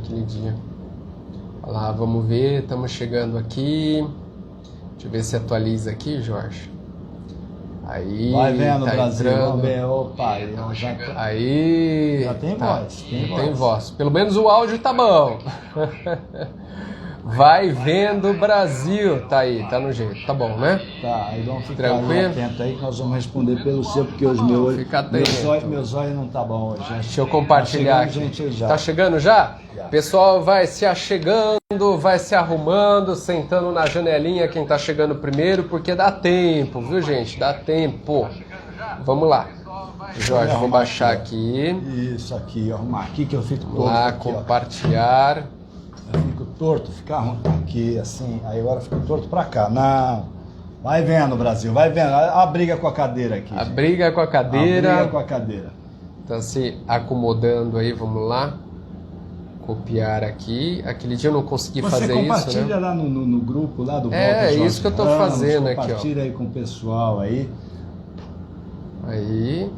aquele dia. Olha lá, vamos ver, estamos chegando aqui. Deixa eu ver se atualiza aqui, Jorge. Aí, vai vendo, tá Brasil, entrando. vamos ver, opa, Aí, já tem tá. voz, Tem voz. Pelo menos o áudio tá bom. Vai vendo Brasil, tá aí, tá no jeito, tá bom, né? Tá, aí vamos ficar Tranquilo? atento aí que nós vamos responder pelo seu, porque os meus meus olhos não tá bom hoje. Deixa eu compartilhar tá aqui. gente já. Tá chegando já? Pessoal vai se achegando, vai se arrumando, sentando na janelinha quem tá chegando primeiro, porque dá tempo, viu, gente? Dá tempo. Vamos lá. Jorge, vou baixar aqui. Isso aqui, arrumar aqui que eu fico torto. Lá, aqui, compartilhar. Eu fico torto, ficar aqui assim, aí agora eu fico torto pra cá. Não. Vai vendo, Brasil, vai vendo. A briga com a cadeira aqui. A briga com a cadeira. A briga com a cadeira. Tá se acomodando aí, vamos lá. Copiar aqui. Aquele dia eu não consegui fazer isso, né? Você compartilha lá no grupo lá do É, isso que eu tô fazendo aqui, ó. Compartilha aí com o pessoal aí. Aí.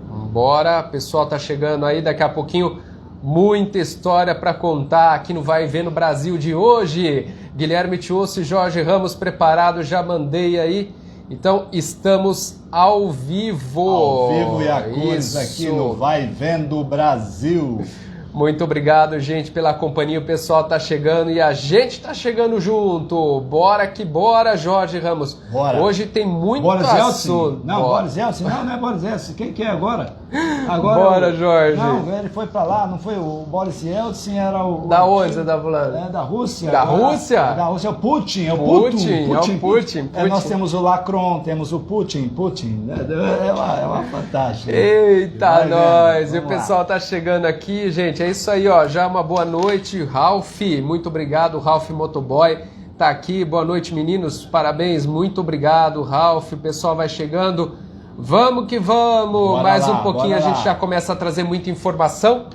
Vambora. O pessoal tá chegando aí, daqui a pouquinho. Muita história para contar aqui no Vai Vendo Brasil de hoje. Guilherme Tiosso e Jorge Ramos preparados, já mandei aí. Então, estamos ao vivo. Ao vivo e a cores aqui no Vai Vendo Brasil. Muito obrigado, gente, pela companhia. O pessoal tá chegando e a gente tá chegando junto. Bora que bora, Jorge Ramos. Bora. Hoje tem muito Boris assunto. Yeltsin? Não, Boris Yeltsin. Não é Boris Yeltsin. Quem que é agora? Bora, Jorge. Não, ele foi pra lá, não foi o Boris Yeltsin, era o... Da onde você tá falando? É da Rússia. Da agora, Rússia? Da Rússia, é o Putin. É o Putin. Nós temos o Lacron, temos o Putin. É uma fantástica. Eita, nós! E o Vamos lá. pessoal tá chegando aqui, gente. É isso aí, ó. Já uma boa noite, Ralph. Muito obrigado, Ralph Motoboy. Tá aqui. Boa noite, meninos. Parabéns. Muito obrigado, Ralph. O pessoal vai chegando. Vamos que vamos! Bora Mais lá, um pouquinho a gente já começa a trazer muita informação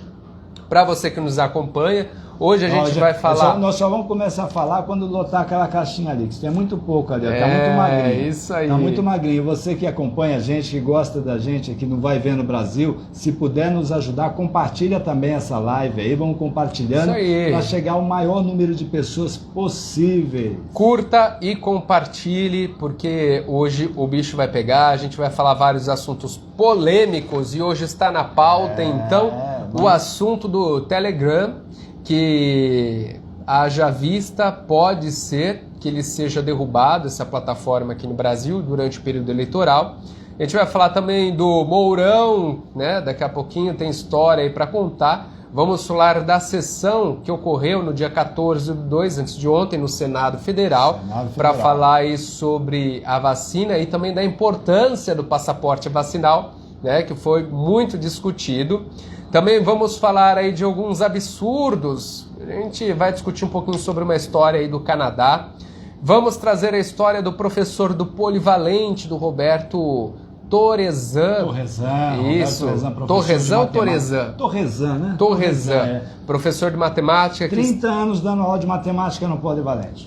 para você que nos acompanha. Hoje a gente vai falar... Nós só vamos começar a falar quando lotar aquela caixinha ali, que isso é muito pouco ali, tá muito magrinho. É, isso aí. Tá muito magrinho. Você que acompanha a gente, que gosta da gente aqui no Vai Vendo Brasil, se puder nos ajudar, compartilha também essa live aí, vamos compartilhando para chegar ao maior número de pessoas possíveis. Curta e compartilhe, porque hoje o bicho vai pegar, a gente vai falar vários assuntos polêmicos e hoje está na pauta, o assunto do Telegram, que haja vista, pode ser que ele seja derrubado, essa plataforma aqui no Brasil, durante o período eleitoral. A gente vai falar também do Mourão, né? Daqui a pouquinho tem história aí para contar. Vamos falar da sessão que ocorreu no dia 14/2, antes de ontem, no Senado Federal, para falar aí sobre a vacina e também da importância do passaporte vacinal, né? Que foi muito discutido. Também vamos falar aí de alguns absurdos. A gente vai discutir um pouquinho sobre uma história aí do Canadá. Vamos trazer a história do professor do Polivalente, do Roberto Torrezan. Isso. Torrezan ou Torrezan? Torrezan, né? Torrezan. Professor de matemática. 30 anos dando aula de matemática no Polivalente.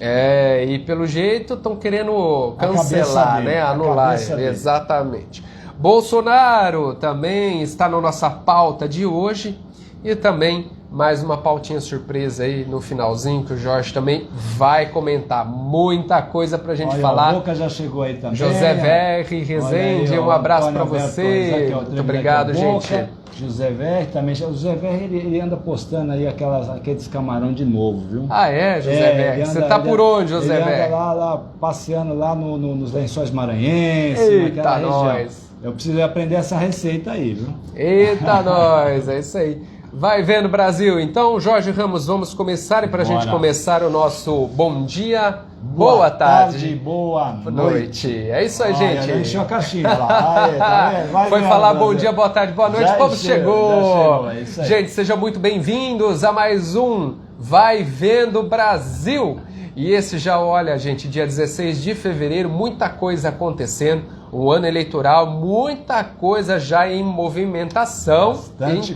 E pelo jeito estão querendo cancelar, né? Anular. Exatamente. Bolsonaro também está na nossa pauta de hoje e também mais uma pautinha surpresa aí no finalzinho que o Jorge também vai comentar. Muita coisa pra gente falar. O Boca já chegou aí também. José Verri, Rezende, aí, um abraço para você. Muito obrigado, gente. José Verri também. O José Verri ele anda postando aí aqueles camarão de novo, viu? Ah, é, José Verri? Você tá por onde, José Verri? Ele anda lá passeando lá nos Lençóis Maranhenses. Eita, nós! Eu preciso aprender essa receita aí, viu? Eita, nós! É isso aí. Vai vendo, Brasil. Então, Jorge Ramos, vamos começar. E para a gente começar o nosso bom dia, boa tarde, boa noite. É isso aí, gente. Encheu a caixinha lá. Tá vendo? Foi falar bom dia, boa tarde, boa noite. Como chegou? É isso aí. Gente, sejam muito bem-vindos a mais um Vai Vendo Brasil. E esse já, olha, gente, dia 16 de fevereiro, muita coisa acontecendo. O ano eleitoral, muita coisa já em movimentação. Bastante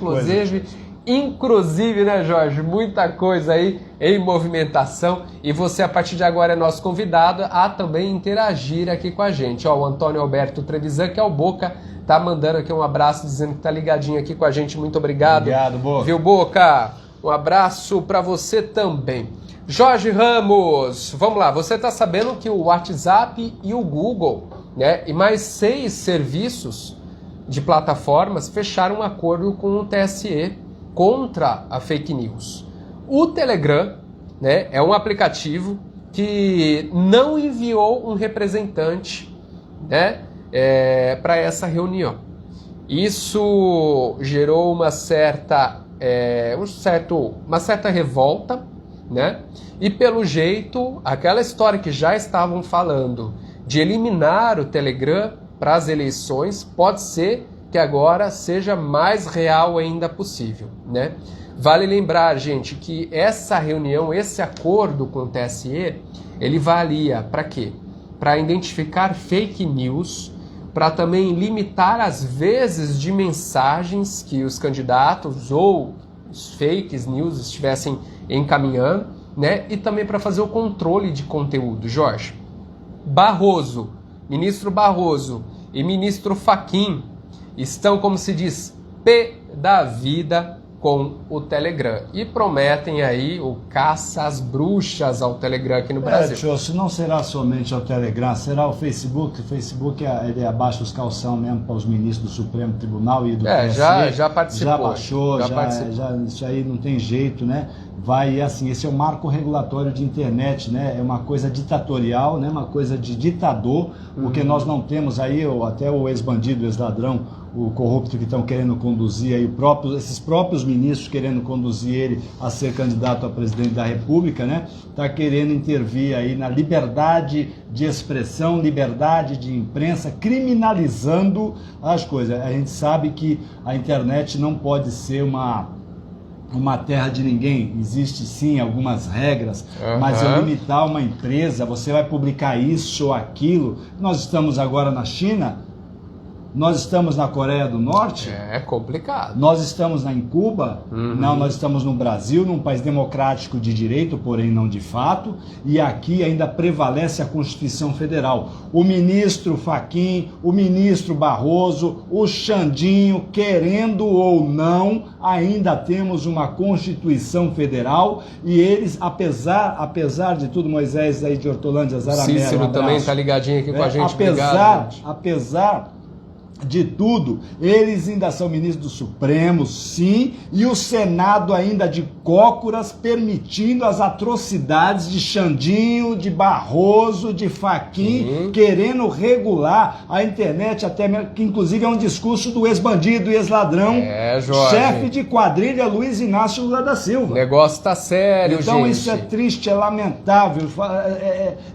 Inclusive, né, Jorge? Muita coisa aí em movimentação. E você, a partir de agora, é nosso convidado a também interagir aqui com a gente. Ó, o Antônio Alberto Trevisan, que é o Boca, tá mandando aqui um abraço, dizendo que tá ligadinho aqui com a gente. Muito obrigado. Obrigado, Boca. Viu, Boca? Um abraço para você também. Jorge Ramos, vamos lá. Você está sabendo que o WhatsApp e o Google, né, e mais 6 serviços de plataformas fecharam um acordo com o TSE contra a fake news. O Telegram, né, é um aplicativo que não enviou um representante, né, para essa reunião. Isso gerou uma certa revolta, né? E pelo jeito, aquela história que já estavam falando de eliminar o Telegram para as eleições, pode ser que agora seja mais real ainda possível, né? Vale lembrar, gente, que essa reunião, esse acordo com o TSE, ele valia para quê? Para identificar fake news, para também limitar as vezes de mensagens que os candidatos ou os fake news estivessem encaminhando, né? E também para fazer o controle de conteúdo. Jorge, ministro Barroso e ministro Fachin estão, como se diz, pé da vida com o Telegram e prometem aí o caça às bruxas ao Telegram aqui no Brasil. Tiosso, não será somente ao Telegram, será o Facebook. O Facebook ele abaixa os calção mesmo para os ministros do Supremo Tribunal e do TSE. Já participou. Já baixou, já isso aí não tem jeito, né? Vai assim, esse é o marco regulatório de internet, né? É uma coisa ditatorial, né? Uma coisa de ditador, porque nós não temos aí, até o ex-bandido, o ex-ladrão, o corrupto que estão querendo conduzir aí, esses próprios ministros querendo conduzir ele a ser candidato a presidente da República, né? Está querendo intervir aí na liberdade de expressão, liberdade de imprensa, criminalizando as coisas. A gente sabe que a internet não pode ser uma terra de ninguém, existe sim algumas regras, mas limitar uma empresa, você vai publicar isso ou aquilo. Nós estamos agora na China, nós estamos na Coreia do Norte. É complicado. Nós estamos em Cuba. Não, nós estamos no Brasil, num país democrático de direito, porém não de fato. E aqui ainda prevalece a Constituição Federal. O ministro Fachin, o ministro Barroso, o Xandinho, querendo ou não, ainda temos uma Constituição Federal. E eles, apesar de tudo, Moisés aí de Hortolândia, Zaramera, Cícero também está ligadinho aqui com a gente. Apesar de tudo, eles ainda são ministros do Supremo, sim, e o Senado ainda de cócoras, permitindo as atrocidades de Xandinho, de Barroso, de Fachin, querendo regular a internet, até mesmo, que inclusive é um discurso do ex-bandido e ex-ladrão, chefe de quadrilha Luiz Inácio Lula da Silva. O negócio tá sério, então, gente. Isso é triste, é lamentável,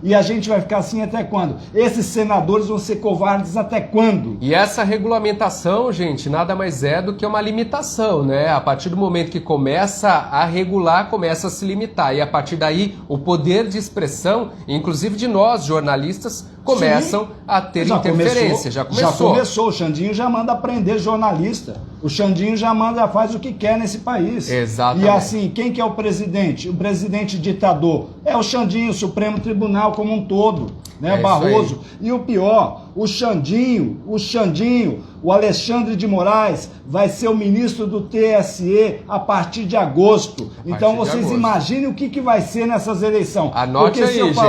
e a gente vai ficar assim até quando? Esses senadores vão ser covardes até quando? E essa regulamentação, gente, nada mais é do que uma limitação, né? A partir do momento que começa a regular, começa a se limitar. E a partir daí, o poder de expressão, inclusive de nós, jornalistas, começam a ter interferência. Já começou. O Xandinho já manda prender jornalista. O Xandinho já faz o que quer nesse país. Exatamente. E assim, quem que é o presidente? O presidente ditador. É o Xandinho, o Supremo Tribunal como um todo, né? Barroso. E o pior, o Xandinho, o Alexandre de Moraes vai ser o ministro do TSE a partir de agosto. Então vocês imaginem o que vai ser nessas eleições. Anote aí, gente.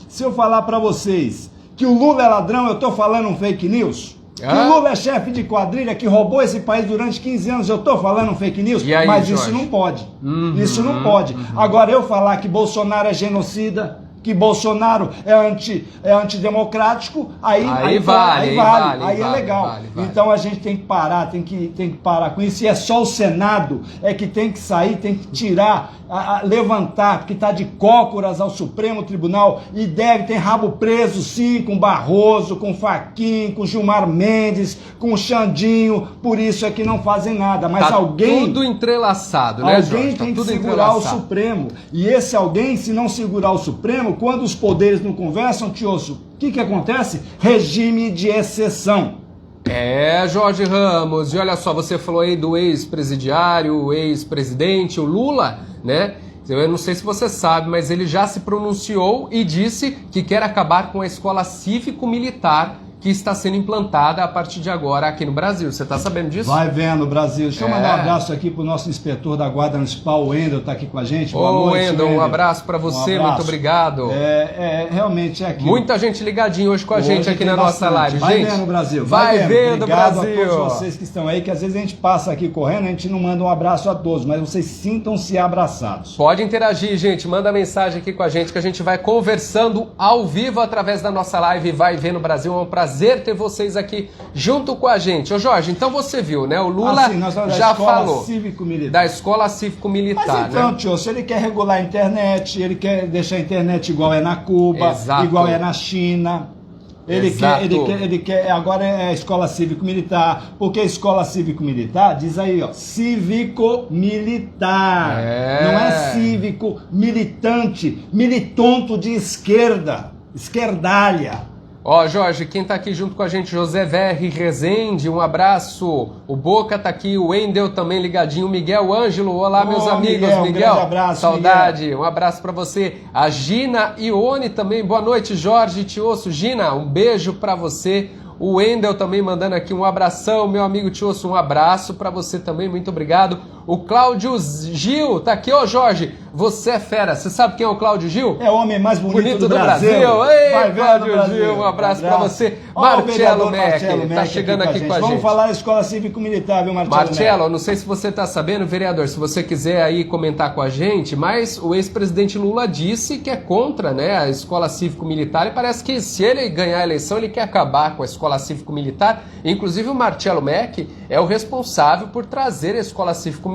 Se eu falar para vocês que o Lula é ladrão, eu estou falando um fake news? Que o Lula é chefe de quadrilha que roubou esse país durante 15 anos, eu estou falando um fake news? Aí, mas Jorge? Isso não pode. Isso não pode. Agora eu falar que Bolsonaro é genocida, que Bolsonaro é antidemocrático, aí é legal. Vale. Então a gente tem que parar, tem que parar com isso. E é só o Senado que tem que sair, tem que tirar, levantar, porque está de cócoras ao Supremo Tribunal e tem rabo preso sim, com Barroso, com Fachin, com Gilmar Mendes, com Xandinho, por isso é que não fazem nada. Mas tá tudo entrelaçado, né, Jorge? Alguém tem que segurar o Supremo. E esse alguém, se não segurar o Supremo, quando os poderes não conversam, Tiosso, o que acontece? Regime de exceção. Jorge Ramos, e olha só, você falou aí do ex-presidiário, o ex-presidente, o Lula, né? Eu não sei se você sabe, mas ele já se pronunciou e disse que quer acabar com a escola cívico-militar que está sendo implantada a partir de agora aqui no Brasil. Você está sabendo disso? Vai vendo, Brasil. Deixa eu mandar um abraço aqui para o nosso inspetor da Guarda Municipal, o Wendel, está aqui com a gente. Boa noite, Wendel, um abraço para você, muito obrigado. Realmente é aqui. Muita gente ligadinha hoje com a gente aqui na nossa live. Vai gente, vendo, Brasil. Vai vendo, Obrigado Brasil. a todos vocês que estão aí, que às vezes a gente passa aqui correndo, a gente não manda um abraço a todos, mas vocês sintam-se abraçados. Pode interagir, gente. Manda mensagem aqui com a gente que a gente vai conversando ao vivo através da nossa live Vai Vendo Brasil. É um prazer ter vocês aqui junto com a gente. Ô Jorge, então você viu, né? O Lula já falou da Escola Cívico-Militar. Mas então, né? tio, se ele quer regular a internet, ele quer deixar a internet igual é na Cuba, Exato. igual é na China. Ele quer, agora é a Escola Cívico-Militar, porque a Escola Cívico-Militar diz aí, ó, cívico-militar, não é cívico militante, militonto de esquerda, esquerdalha. Ó, Jorge, quem tá aqui junto com a gente, José VR Rezende, um abraço. O Boca tá aqui, o Wendel também ligadinho, o Miguel Ângelo, olá meus amigos, Miguel. Um grande abraço, saudade, Miguel. Um abraço pra você. A Gina Ione também, boa noite, Jorge, te ouço. Gina, um beijo pra você. O Wendel também mandando aqui um abração, meu amigo Tiosso, um abraço pra você também, muito obrigado. O Cláudio Gil tá aqui, ô Jorge, você é fera, você sabe quem é o Cláudio Gil? É o homem mais bonito do Brasil. Ei, Cláudio Gil, um abraço pra você. Marcelo Mac, tá chegando aqui com a gente. Vamos falar da Escola Cívico-Militar, viu, Marcelo? Marcelo, não sei se você tá sabendo, vereador, se você quiser aí comentar com a gente, mas o ex-presidente Lula disse que é contra, né, a Escola Cívico-Militar e parece que se ele ganhar a eleição, ele quer acabar com a Escola Cívico-Militar. Inclusive o Marcelo Mac é o responsável por trazer a Escola Cívico-Militar,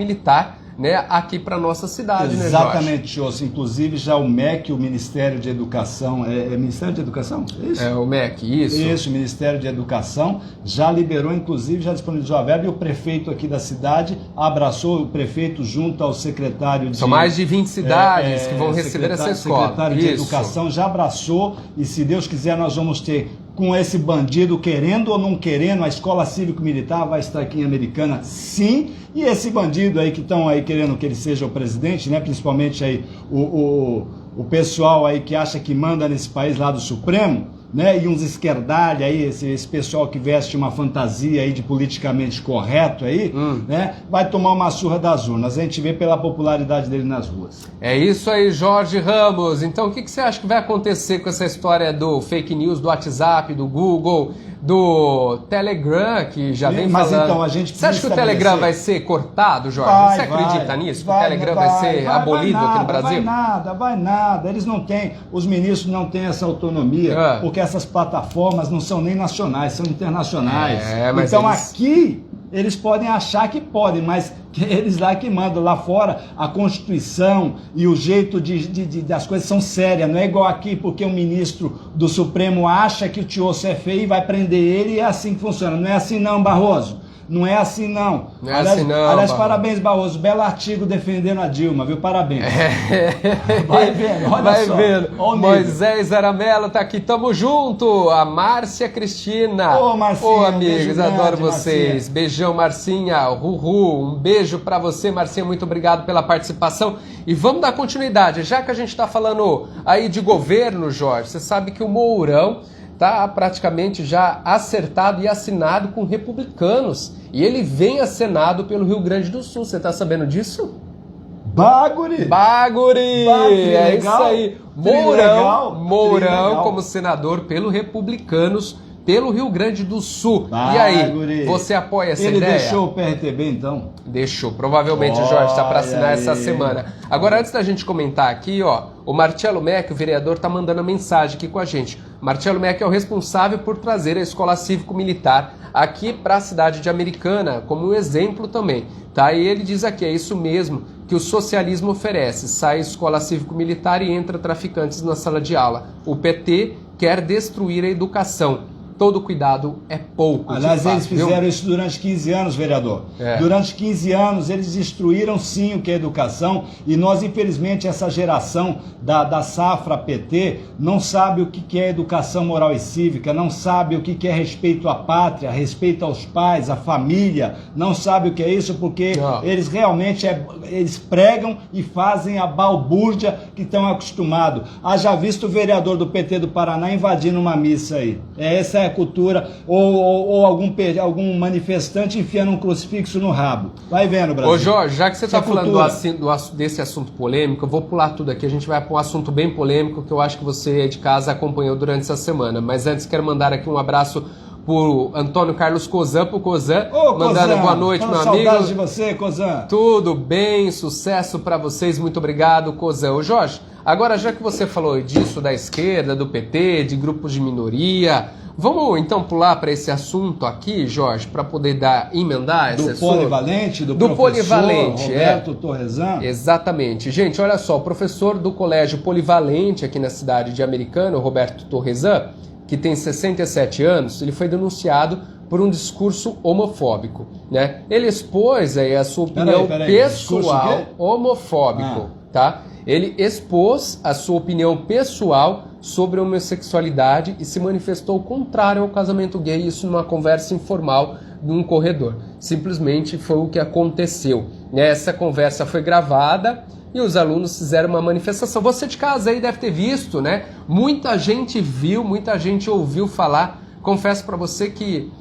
né, aqui para nossa cidade, exatamente, Jorge? Inclusive já o MEC, o Ministério de Educação, é Ministério de Educação? Isso? É o MEC, isso. Isso, o Ministério de Educação já liberou, inclusive já disponibilizou a verba e o prefeito aqui da cidade abraçou, o prefeito junto ao secretário de... São mais de 20 cidades que vão receber essa escola. O secretário de Educação já abraçou e se Deus quiser nós vamos ter, com esse bandido, querendo ou não querendo, a Escola Cívico-Militar vai estar aqui em Americana, sim. E esse bandido aí que estão aí querendo que ele seja o presidente, né? Principalmente aí o pessoal aí que acha que manda nesse país lá do Supremo, né? E uns esquerdalhos aí, esse pessoal que veste uma fantasia aí de politicamente correto aí, né? Vai tomar uma surra das urnas. A gente vê pela popularidade dele nas ruas. É isso aí, Jorge Ramos. Então, o que você acha que vai acontecer com essa história do fake news, do WhatsApp, do Google, do Telegram, que já vem falando? Mas então, a gente Você acha que o Telegram vai ser cortado, Jorge? Você acredita nisso? Que o Telegram vai ser abolido aqui no Brasil? Vai nada. Eles não têm, os ministros não têm essa autonomia, porque essas plataformas não são nem nacionais, são internacionais. Mas então aqui eles podem achar que podem, mas eles lá que mandam. Lá fora a Constituição e o jeito das coisas são sérias. Não é igual aqui porque o ministro do Supremo acha que o Tiosso é feio e vai prender ele e é assim que funciona. Não é assim não, Barroso. Não é assim não. Não é assim não. Aliás, parabéns, Barroso. Belo artigo defendendo a Dilma, viu? Parabéns. Vai vendo, olha vai só. Vendo. Moisés Aramelo tá aqui, tamo junto. A Márcia Cristina. Ô, Marcinha. Ô, amigos, beijo adoro grande, vocês. Marcinha. Beijão, Marcinha. Ruhu. Um beijo pra você, Marcinha. Muito obrigado pela participação. E vamos dar continuidade. Já que a gente tá falando aí de governo, Jorge, você sabe que o Mourão está praticamente já acertado e assinado com republicanos. E ele vem acenado pelo Rio Grande do Sul. Você está sabendo disso? Baguri! É isso aí. Mourão como senador pelo republicanos, pelo Rio Grande do Sul. E aí, você apoia essa ideia? Ele deixou o PRTB, então? Deixou. Provavelmente, Jorge, está para assinar essa semana. Agora, antes da gente comentar aqui, ó, o Marcelo Mac, o vereador, está mandando a mensagem aqui com a gente. Marcelo Mac é o responsável por trazer a Escola Cívico-Militar aqui para a cidade de Americana, como um exemplo também. Tá? E ele diz aqui, é isso mesmo que o socialismo oferece. Sai a Escola Cívico-Militar e entra traficantes na sala de aula. O PT quer destruir a educação. Todo cuidado é pouco. Aliás, eles fizeram isso durante 15 anos, vereador. Durante 15 anos, eles destruíram sim o que é educação e nós, infelizmente, essa geração da safra PT não sabe o que é educação moral e cívica, não sabe o que é respeito à pátria, respeito aos pais, à família, não sabe o que é isso porque eles realmente eles pregam e fazem a balbúrdia que estão acostumados. Haja visto o vereador do PT do Paraná invadindo uma missa aí. Essa é é cultura, ou algum manifestante enfiando um crucifixo no rabo. Vai vendo, Brasil. Ô Jorge, já que você está falando desse assunto polêmico, eu vou pular tudo aqui, a gente vai para um assunto bem polêmico que eu acho que você de casa acompanhou durante essa semana. Mas antes quero mandar aqui um abraço por Antônio Carlos Cozan, pro Cozan, mandando boa noite, meu amigo. Saudades de você, Cozan. Tudo bem, sucesso para vocês, muito obrigado, Cozan. Ô Jorge, agora já que você falou disso, da esquerda, do PT, de grupos de minoria, vamos então pular para esse assunto aqui, Jorge, para poder emendar esse assunto? Polivalente, do professor Polivalente, Roberto Torresan? Exatamente. Gente, olha só, o professor do Colégio Polivalente aqui na cidade de Americana, Roberto Torresan, que tem 67 anos, ele foi denunciado por um discurso homofóbico, né? Ele expôs aí a sua opinião pessoal homofóbico, tá? Ele expôs a sua opinião pessoal sobre a homossexualidade e se manifestou contrário ao casamento gay, isso numa conversa informal num corredor. Simplesmente foi o que aconteceu, né? Essa conversa foi gravada e os alunos fizeram uma manifestação. Você de casa aí deve ter visto, né? Muita gente viu, muita gente ouviu falar. Confesso para você que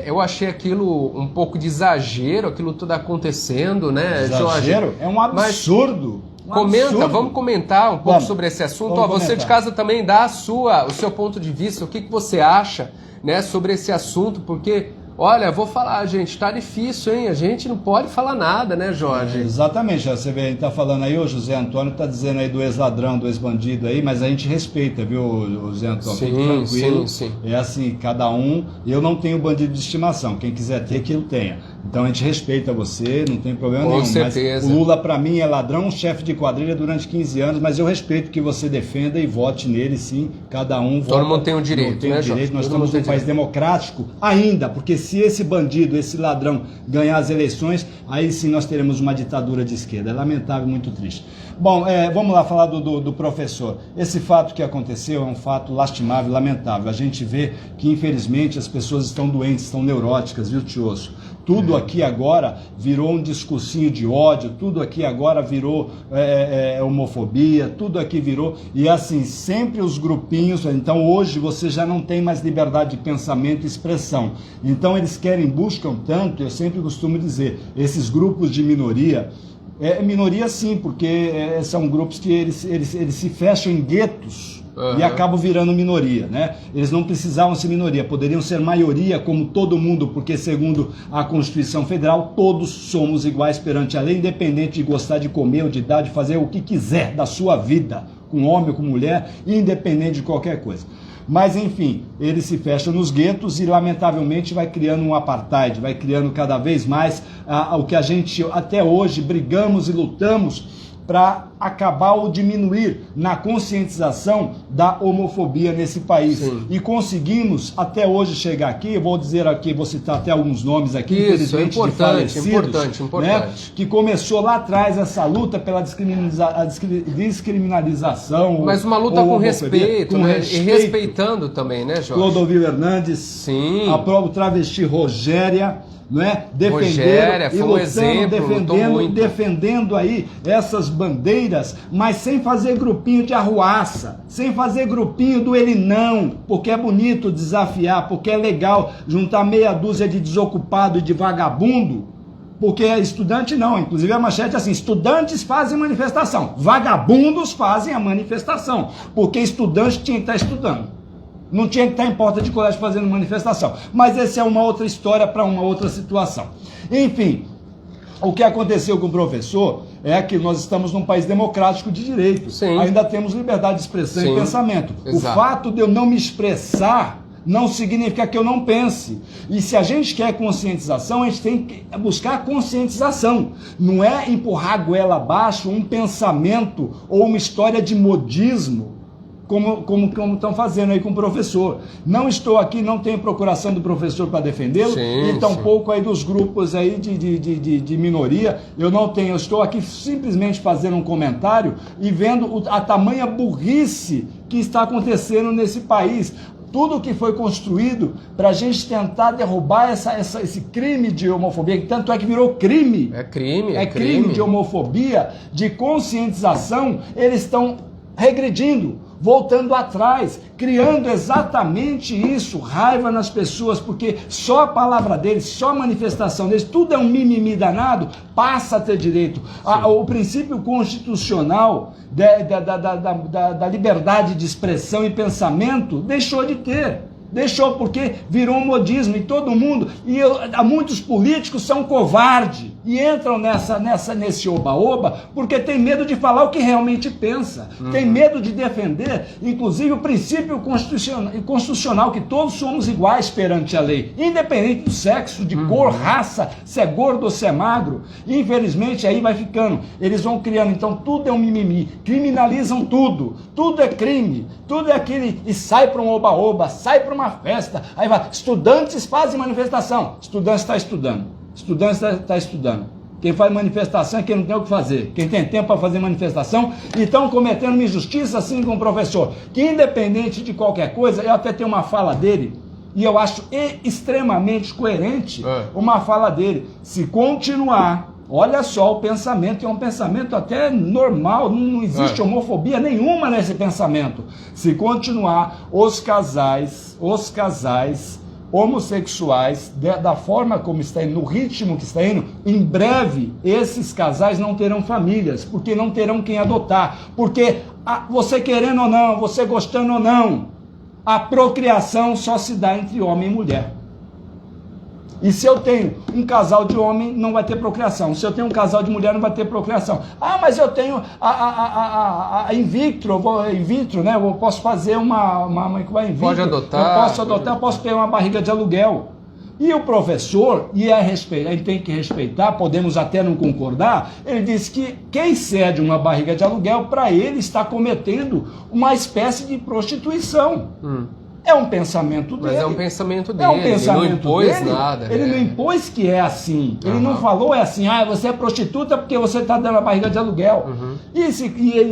eu achei aquilo um pouco de exagero, aquilo tudo acontecendo, né, Jorge? Exagero? É um absurdo. Vamos comentar um pouco sobre esse assunto. Você de casa também dá o seu ponto de vista, o que você acha, né, sobre esse assunto, porque... Olha, vou falar, gente, tá difícil, hein? A gente não pode falar nada, né, Jorge? Exatamente, você vê, a gente tá falando aí, o José Antônio tá dizendo aí do ex-ladrão, do ex-bandido aí, mas a gente respeita, viu, José Antônio? Sim, tranquilo. sim. É assim, cada um, eu não tenho bandido de estimação, quem quiser ter, que eu tenha. Então a gente respeita você, não tem problema nenhum. Com certeza. Mas o Lula, para mim, é ladrão, chefe de quadrilha durante 15 anos, mas eu respeito que você defenda e vote nele, sim. Cada um vota. Todo mundo tem o direito, né, Jorge? Nós estamos num país democrático ainda, porque se esse bandido, esse ladrão ganhar as eleições, aí sim nós teremos uma ditadura de esquerda. É lamentável, muito triste. Bom, vamos lá falar do professor. Esse fato que aconteceu é um fato lastimável, lamentável. A gente vê que, infelizmente, as pessoas estão doentes, estão neuróticas, viu, Tiosso? Tudo aqui agora virou um discursinho de ódio, tudo aqui agora virou homofobia, tudo aqui virou... E assim, sempre os grupinhos... Então hoje você já não tem mais liberdade de pensamento e expressão. Então eles buscam tanto, eu sempre costumo dizer, esses grupos de minoria... minoria sim, porque são grupos que eles se fecham em guetos... E acabam virando minoria, né? Eles não precisavam ser minoria, poderiam ser maioria como todo mundo, porque segundo a Constituição Federal, todos somos iguais perante a lei, independente de gostar de comer ou de dar, de fazer o que quiser da sua vida, com homem ou com mulher, independente de qualquer coisa. Mas, enfim, eles se fecham nos guetos e, lamentavelmente, vai criando um apartheid, vai criando cada vez mais o que a gente até hoje brigamos e lutamos para acabar ou diminuir na conscientização da homofobia nesse país. Sim. E conseguimos até hoje chegar aqui, eu vou dizer aqui, vou citar até alguns nomes aqui, isso, importante, né, que começou lá atrás essa luta pela descriminalização. Mas uma luta com respeito, né? E respeitando também, né, Jorge? Clodovil Hernandes, sim. A própria travesti Rogéria, não é? Rogéria foi um exemplo, defendendo aí essas bandeiras, mas sem fazer grupinho de arruaça, sem fazer grupinho do ele não, porque é bonito desafiar, porque é legal juntar meia dúzia de desocupado e de vagabundo, porque estudante não, inclusive a manchete é assim, estudantes fazem manifestação, vagabundos fazem a manifestação, porque estudante tinha que estar estudando. Não tinha que estar em porta de colégio fazendo manifestação. Mas essa é uma outra história para uma outra situação. Enfim, o que aconteceu com o professor é que nós estamos num país democrático de direito. Sim. Ainda temos liberdade de expressão e pensamento. Exato. O fato de eu não me expressar não significa que eu não pense. E se a gente quer conscientização, a gente tem que buscar conscientização. Não é empurrar a goela abaixo um pensamento ou uma história de modismo, como estão fazendo aí com o professor. Não estou aqui, não tenho procuração do professor para defendê-lo, e tampouco aí dos grupos aí de minoria, eu não tenho, eu estou aqui simplesmente fazendo um comentário e vendo a tamanha burrice que está acontecendo nesse país. Tudo que foi construído para a gente tentar derrubar esse crime de homofobia, que tanto é que virou crime. É crime, crime de homofobia, de conscientização, eles estão regredindo. voltando atrás, criando exatamente isso, raiva nas pessoas, porque só a palavra deles, só a manifestação deles, tudo é um mimimi danado, passa a ter direito. O princípio constitucional da liberdade de expressão e pensamento deixou de ter. Deixou porque virou um modismo em todo mundo. E muitos políticos são covardes e entram nesse oba-oba porque tem medo de falar o que realmente pensa. Tem medo de defender, inclusive, o princípio constitucional que todos somos iguais perante a lei, independente do sexo, de cor, raça, se é gordo ou se é magro. E, infelizmente, aí vai ficando. Eles vão criando, então tudo é um mimimi. Criminalizam tudo. Tudo é crime. Tudo é aquele... E sai para um oba-oba, sai para uma festa, aí vai, estudantes fazem manifestação, estudante está estudando, estudante está estudando. Quem faz manifestação é quem não tem o que fazer, quem tem tempo para fazer manifestação, e estão cometendo uma injustiça assim com o professor, que independente de qualquer coisa, eu até tenho uma fala dele, e eu acho extremamente coerente uma fala dele, se continuar. Olha só, o pensamento é um pensamento até normal, não existe homofobia nenhuma nesse pensamento. Se continuar os casais homossexuais, da forma como está indo, no ritmo que está indo, em breve esses casais não terão famílias, porque não terão quem adotar. Porque você querendo ou não, você gostando ou não, a procriação só se dá entre homem e mulher. E se eu tenho um casal de homem, não vai ter procriação. Se eu tenho um casal de mulher, não vai ter procriação. Ah, mas eu tenho in vitro, né? Eu posso fazer uma in vitro. Pode adotar. Eu posso adotar, eu posso ter uma barriga de aluguel. E o professor, ele tem que respeitar, podemos até não concordar, ele diz que quem cede uma barriga de aluguel, para ele está cometendo uma espécie de prostituição. É um pensamento dele. Mas é um pensamento dele. É um pensamento ele não impôs dele. Nada. Ele não impôs que é assim. Ele não falou assim, você é prostituta porque você está dando a barriga de aluguel.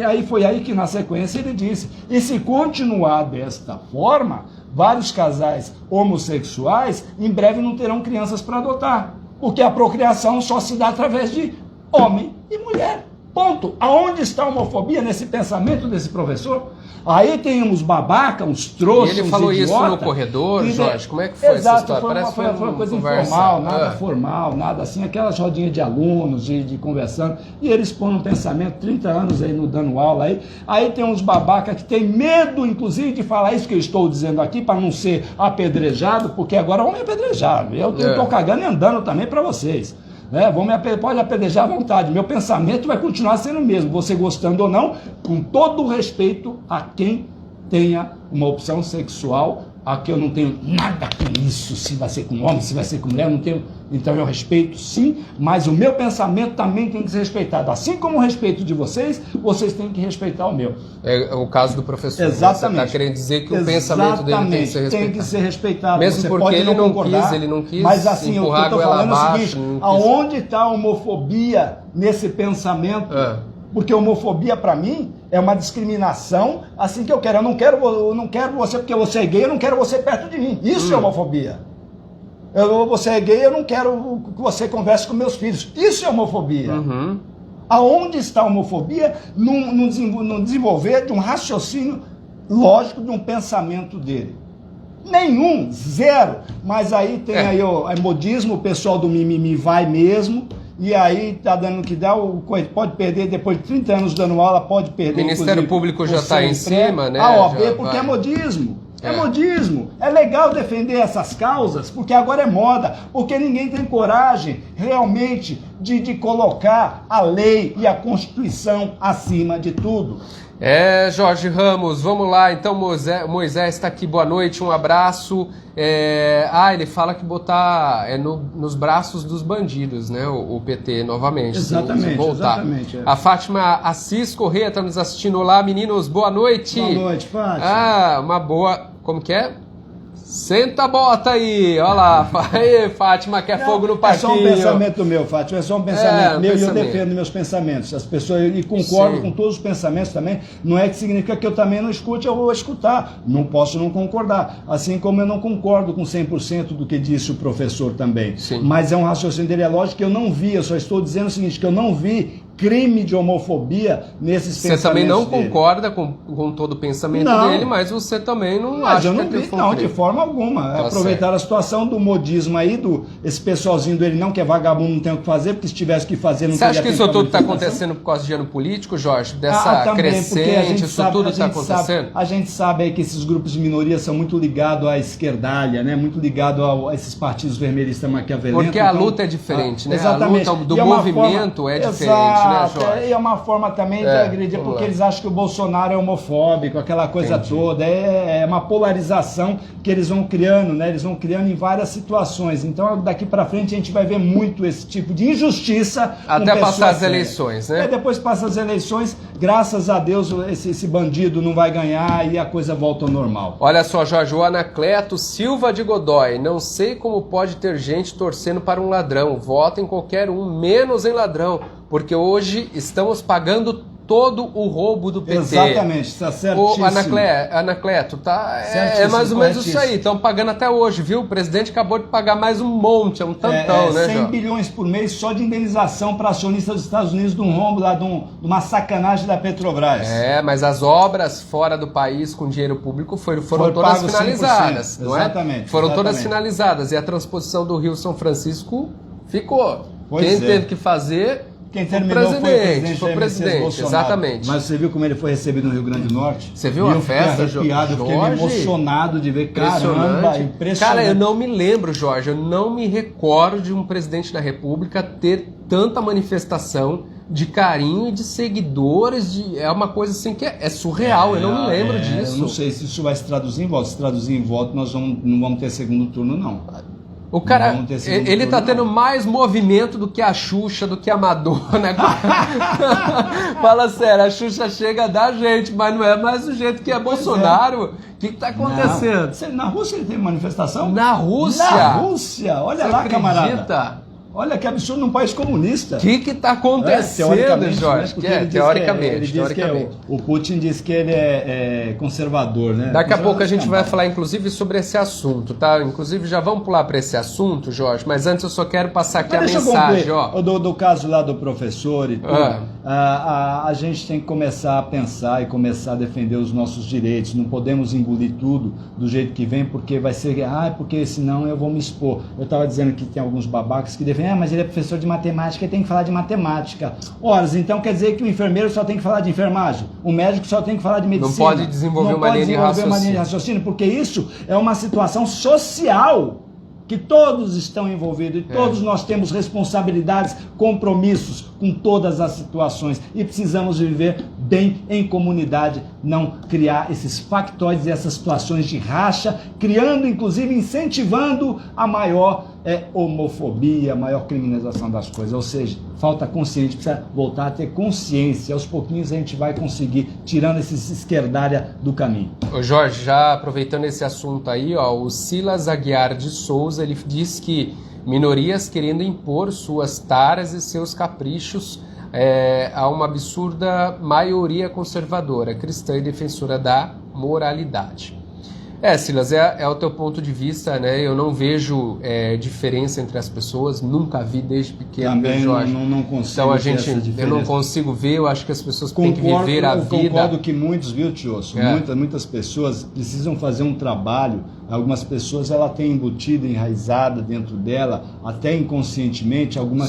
Aí foi aí que na sequência ele disse, e se continuar desta forma, vários casais homossexuais em breve não terão crianças para adotar. Porque a procriação só se dá através de homem e mulher. Ponto. Aonde está a homofobia nesse pensamento desse professor? Aí tem uns babaca, uns trouxas, ele falou idiota, isso no corredor, Jorge? Como é que foi essa história? Foi uma coisa informal, nada formal, nada assim, aquelas rodinhas de alunos, de conversando, e eles põem um pensamento, 30 anos aí dando aula aí tem uns babaca que tem medo, inclusive, de falar isso que eu estou dizendo aqui, para não ser apedrejado, porque agora vão me apedrejar, eu estou cagando e andando também para vocês. Pode apedrejar à vontade, meu pensamento vai continuar sendo o mesmo, você gostando ou não, com todo o respeito a quem tenha uma opção sexual, a que eu não tenho nada com isso, se vai ser com homem, se vai ser com mulher, eu não tenho, então eu respeito sim, mas o meu pensamento também tem que ser respeitado, assim como o respeito de vocês têm que respeitar o meu. É o caso do professor. Exatamente. Você está querendo dizer que o pensamento dele tem que ser respeitado. Tem que ser respeitado. Mesmo você porque pode ele não quis mas assim, eu estou falando abaixo, o seguinte, aonde está a homofobia nesse pensamento? Porque homofobia, para mim, é uma discriminação assim que eu quero. Eu não quero você porque você é gay, eu não quero você perto de mim. Isso é homofobia. Você é gay, eu não quero que você converse com meus filhos. Isso é homofobia. Aonde está a homofobia? No desenvolver de um raciocínio lógico, de um pensamento dele. Nenhum, zero. Mas aí tem aí o modismo, o pessoal do mimimi vai mesmo. E aí tá dando o que dá, pode perder, depois de 30 anos dando aula, pode perder. O Ministério Público já está em cima, né? A OAB, porque é modismo. É modismo. É legal defender essas causas, porque agora é moda, porque ninguém tem coragem realmente de colocar a lei e a Constituição acima de tudo. Jorge Ramos, vamos lá. Então, Moisés está aqui, boa noite, um abraço. Ele fala que botar nos braços dos bandidos, né? O PT novamente. Exatamente, voltar. Exatamente. A Fátima Assis Corrêa está nos assistindo. Olá, meninos, boa noite. Boa noite, Fátima. Uma boa... Como que é? Senta a bota aí, olha lá. Aí, Fátima, quer fogo no parquinho. É só um pensamento meu, Fátima, é só um pensamento meu e eu defendo meus pensamentos. As pessoas, e concordo com todos os pensamentos também, não é que significa que eu também não escute, eu vou escutar. Não posso não concordar. Assim como eu não concordo com 100% do que disse o professor também. Sim. Mas é um raciocínio dele, é lógico que eu não vi, eu só estou dizendo o seguinte, que eu não vi crime de homofobia nesses pensamentos. Você também não dele. concorda com todo o pensamento dele, mas você também não acha que ele foi Não, de forma alguma. Tá aproveitar certo. A situação do modismo aí, esse pessoalzinho do ele não, que é vagabundo, não tem o que fazer, porque se tivesse que fazer, não teria. Você acha que isso tudo está acontecendo por causa de ano político, Jorge? Dessa também, crescente, isso tudo está acontecendo? A gente sabe aí que esses grupos de minoria são muito ligados à esquerdalha, né? Muito ligados a esses partidos vermelhistas maquiavelentos. Porque a luta é diferente, né? Exatamente. A luta do movimento é diferente, né, Jorge? E é uma forma também de agredir, porque eles acham que o Bolsonaro é homofóbico, aquela coisa toda. É uma polarização que eles vão criando, né? Eles vão criando em várias situações. Então, daqui para frente, a gente vai ver muito esse tipo de injustiça. Até passar as eleições, né? Depois passa as eleições, graças a Deus, esse bandido não vai ganhar e a coisa volta ao normal. Olha só, Jorge, o Anacleto Silva de Godoy. Não sei como pode ter gente torcendo para um ladrão. Vota em qualquer um, menos em ladrão. Porque hoje estamos pagando todo o roubo do PT. Exatamente, está certíssimo. O Anacleto, tá? É mais ou menos isso aí, estão pagando até hoje, viu? O presidente acabou de pagar mais um monte, é um tantão, né, 100 bilhões por mês só de indenização para acionistas dos Estados Unidos de um rombo lá, de uma sacanagem da Petrobras. Mas as obras fora do país com dinheiro público foram todas finalizadas, não é? Exatamente. Foram todas finalizadas e a transposição do Rio São Francisco ficou. Quem teve que fazer... Quem terminou foi o presidente, exatamente. Mas você viu como ele foi recebido no Rio Grande do Norte? Você viu a festa, eu fiquei emocionado de ver. Caramba, impressionante. Cara, eu não me lembro, Jorge, eu não me recordo de um presidente da República ter tanta manifestação de carinho e de seguidores, é uma coisa assim que é surreal, eu não me lembro disso. Eu não sei se isso vai se traduzir em voto. Se traduzir em voto, nós não vamos ter segundo turno, não. O cara, ele tá tendo mais movimento do que a Xuxa, do que a Madonna. Fala sério, a Xuxa chega da gente, mas não é mais do jeito que é Bolsonaro. O que tá acontecendo? Na Rússia ele teve manifestação? Na Rússia? Na Rússia, olha lá, acredita? Camarada. Olha que absurdo num país comunista. O que está acontecendo, Jorge? Teoricamente. O Putin diz que ele é conservador, né? Daqui a pouco a gente vai falar, inclusive, sobre esse assunto, tá? Inclusive, já vamos pular para esse assunto, Jorge, mas antes eu só quero passar aqui a mensagem, ó. Do caso lá do professor e tudo. A gente tem que começar a pensar e começar a defender os nossos direitos. Não podemos engolir tudo do jeito que vem, porque vai ser... porque senão eu vou me expor. Eu estava dizendo que tem alguns babacas que defendem mas ele é professor de matemática e tem que falar de matemática. Ora, então quer dizer que o enfermeiro só tem que falar de enfermagem, o médico só tem que falar de medicina. Não pode desenvolver uma linha de raciocínio, porque isso é uma situação social que todos estão envolvidos e todos nós temos responsabilidades, compromissos com todas as situações e precisamos viver bem em comunidade, não criar esses factóides e essas situações de racha, criando, inclusive, incentivando a maior homofobia, a maior criminalização das coisas. Ou seja, falta consciência, precisa voltar a ter consciência. Aos pouquinhos a gente vai conseguir, tirando esses esquerdária do caminho. Ô Jorge, já aproveitando esse assunto aí, ó, o Silas Aguiar de Souza, ele diz que minorias querendo impor suas taras e seus caprichos a uma absurda maioria conservadora, cristã e defensora da moralidade. Silas, é o teu ponto de vista, né? Eu não vejo diferença entre as pessoas, nunca vi desde pequeno. Também Jorge. Não consigo então eu não consigo ver, eu acho que as pessoas têm que viver a vida. Eu concordo que muitos, viu, Tiosso? Muitas pessoas precisam fazer um trabalho. Algumas pessoas ela tem embutida, enraizada dentro dela, até inconscientemente, alguma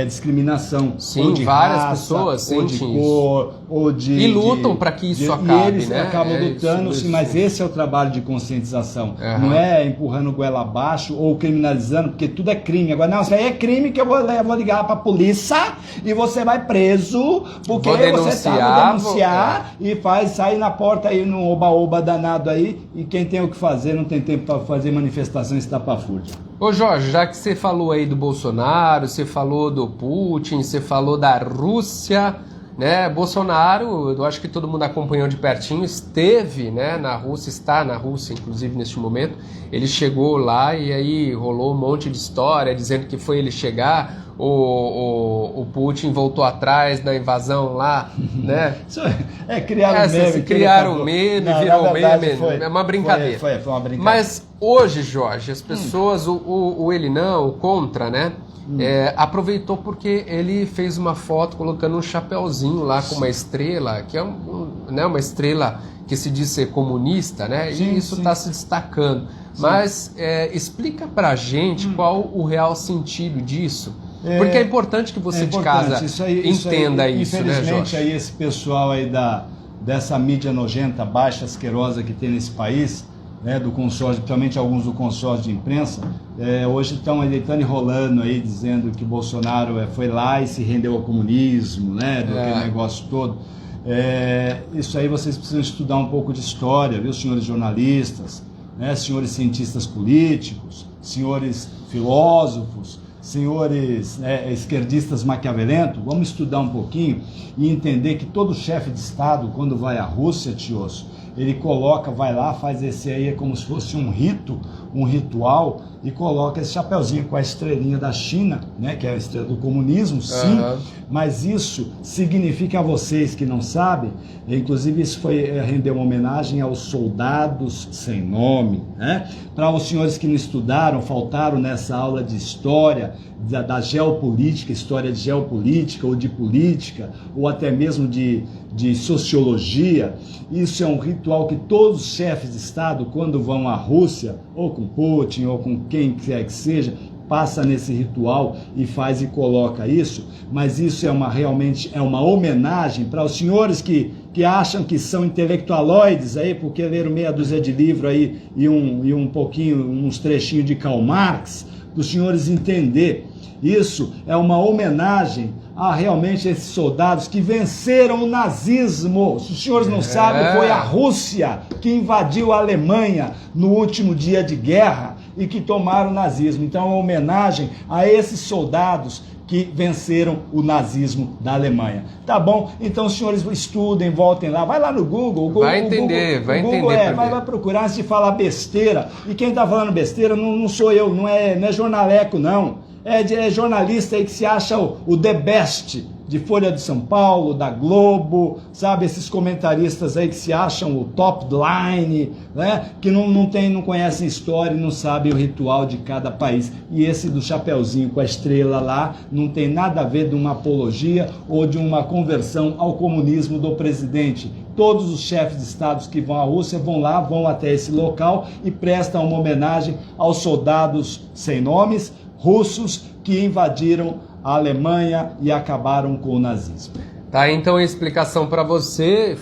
discriminação. Sim, ou de várias raça, pessoas ou de cor, ou de... E lutam para que isso acabe, e eles né? acabam lutando, sim, mas esse é o trabalho de conscientização. Não é empurrando goela abaixo ou criminalizando, porque tudo é crime. Agora, não, isso aí é crime que eu vou ligar para a polícia e você vai preso, porque você vai denunciar e sai na porta aí no oba-oba danado aí, e quem tem o que fazer, não tem tempo para fazer manifestação estapafúrdia. Ô Jorge, já que você falou aí do Bolsonaro, você falou do Putin, você falou da Rússia, né? Bolsonaro, eu acho que todo mundo acompanhou de pertinho, esteve, né, na Rússia, está na Rússia, inclusive, neste momento. Ele chegou lá e aí rolou um monte de história dizendo que foi ele chegar, o Putin voltou atrás da invasão lá, né? Criaram um meme, virou um meme, é uma brincadeira. Foi uma brincadeira. Mas hoje, Jorge, as pessoas, o ele não, o contra, né? aproveitou porque ele fez uma foto colocando um chapéuzinho lá com uma estrela, que é né, uma estrela que se diz ser comunista, né? Sim, e isso está se destacando. Sim. Mas explica pra gente qual o real sentido disso. Porque é importante que você de casa entenda isso, né, Jorge? Infelizmente, aí esse pessoal aí dessa mídia nojenta, baixa, asquerosa que tem nesse país, né, do consórcio, principalmente alguns do consórcio de imprensa, hoje estão deitando e rolando aí, dizendo que Bolsonaro foi lá e se rendeu ao comunismo, né, do aquele negócio todo. Isso aí vocês precisam estudar um pouco de história, viu, senhores jornalistas, né, senhores cientistas políticos, senhores filósofos, senhores esquerdistas maquiavelentos. Vamos estudar um pouquinho e entender que todo chefe de Estado, quando vai à Rússia, tiosso, ele vai lá, faz esse aí como se fosse um ritual, e coloca esse chapeuzinho com a estrelinha da China, né, que é a estrela do comunismo, sim, mas isso significa a vocês que não sabem, inclusive isso rendeu uma homenagem aos soldados sem nome, né? Para os senhores que não estudaram, faltaram nessa aula de história, da geopolítica, história de geopolítica ou de política, ou até mesmo de sociologia, isso é um ritual que todos os chefes de Estado, quando vão à Rússia, ou com Putin, ou com quem quer que seja, passa nesse ritual e faz e coloca isso, mas isso realmente é uma homenagem para os senhores que acham que são intelectualoides aí, porque leram meia dúzia de livro aí e um pouquinho, uns trechinhos de Karl Marx, para os senhores entender. Isso é uma homenagem a realmente esses soldados que venceram o nazismo. Se os senhores não sabem, foi a Rússia que invadiu a Alemanha no último dia de guerra e que tomaram o nazismo. Então é uma homenagem a esses soldados que venceram o nazismo da Alemanha. Tá bom? Então os senhores estudem, voltem lá, vai lá no Google. Vai entender. Vai procurar antes de falar besteira. E quem tá falando besteira não sou eu, não é jornaleco, não. É jornalista aí que se acha o the best de Folha de São Paulo, da Globo, sabe? Esses comentaristas aí que se acham o top line, né? Que não conhecem história e não sabem o ritual de cada país. E esse do chapeuzinho com a estrela lá não tem nada a ver de uma apologia ou de uma conversão ao comunismo do presidente. Todos os chefes de estados que vão à Rússia vão até esse local e prestam uma homenagem aos soldados sem nomes russos que invadiram a Alemanha e acabaram com o nazismo. Tá, então a explicação para você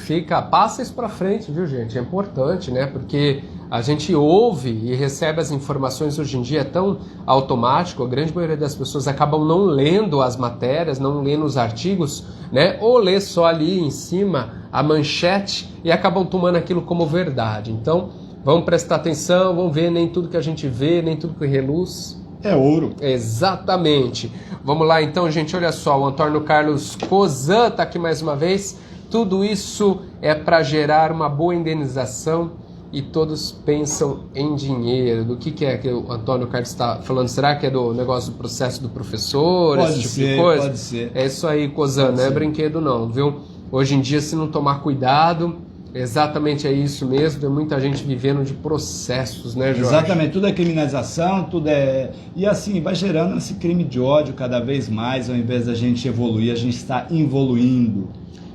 passa isso para frente, viu, gente? É importante, né? Porque a gente ouve e recebe as informações hoje em dia, é tão automático, a grande maioria das pessoas acabam não lendo as matérias, não lendo os artigos, né? Ou lê só ali em cima a manchete e acabam tomando aquilo como verdade. Então, vamos prestar atenção, vamos ver, nem tudo que a gente vê, nem tudo que reluz é ouro. Exatamente. Vamos lá então, gente, olha só, o Antônio Carlos Cozan está aqui mais uma vez. Tudo isso é para gerar uma boa indenização e todos pensam em dinheiro. Do que é que o Antônio Carlos está falando? Será que é do negócio do processo do professor? Pode esse tipo ser, de coisa? Pode ser. É isso aí, Cozan, não é brinquedo não, viu? Hoje em dia, se não tomar cuidado... Exatamente, é isso mesmo, tem muita gente vivendo de processos, né, Jorge? Exatamente, tudo é criminalização, tudo é... E assim, vai gerando esse crime de ódio cada vez mais, ao invés da gente evoluir, a gente está involuindo.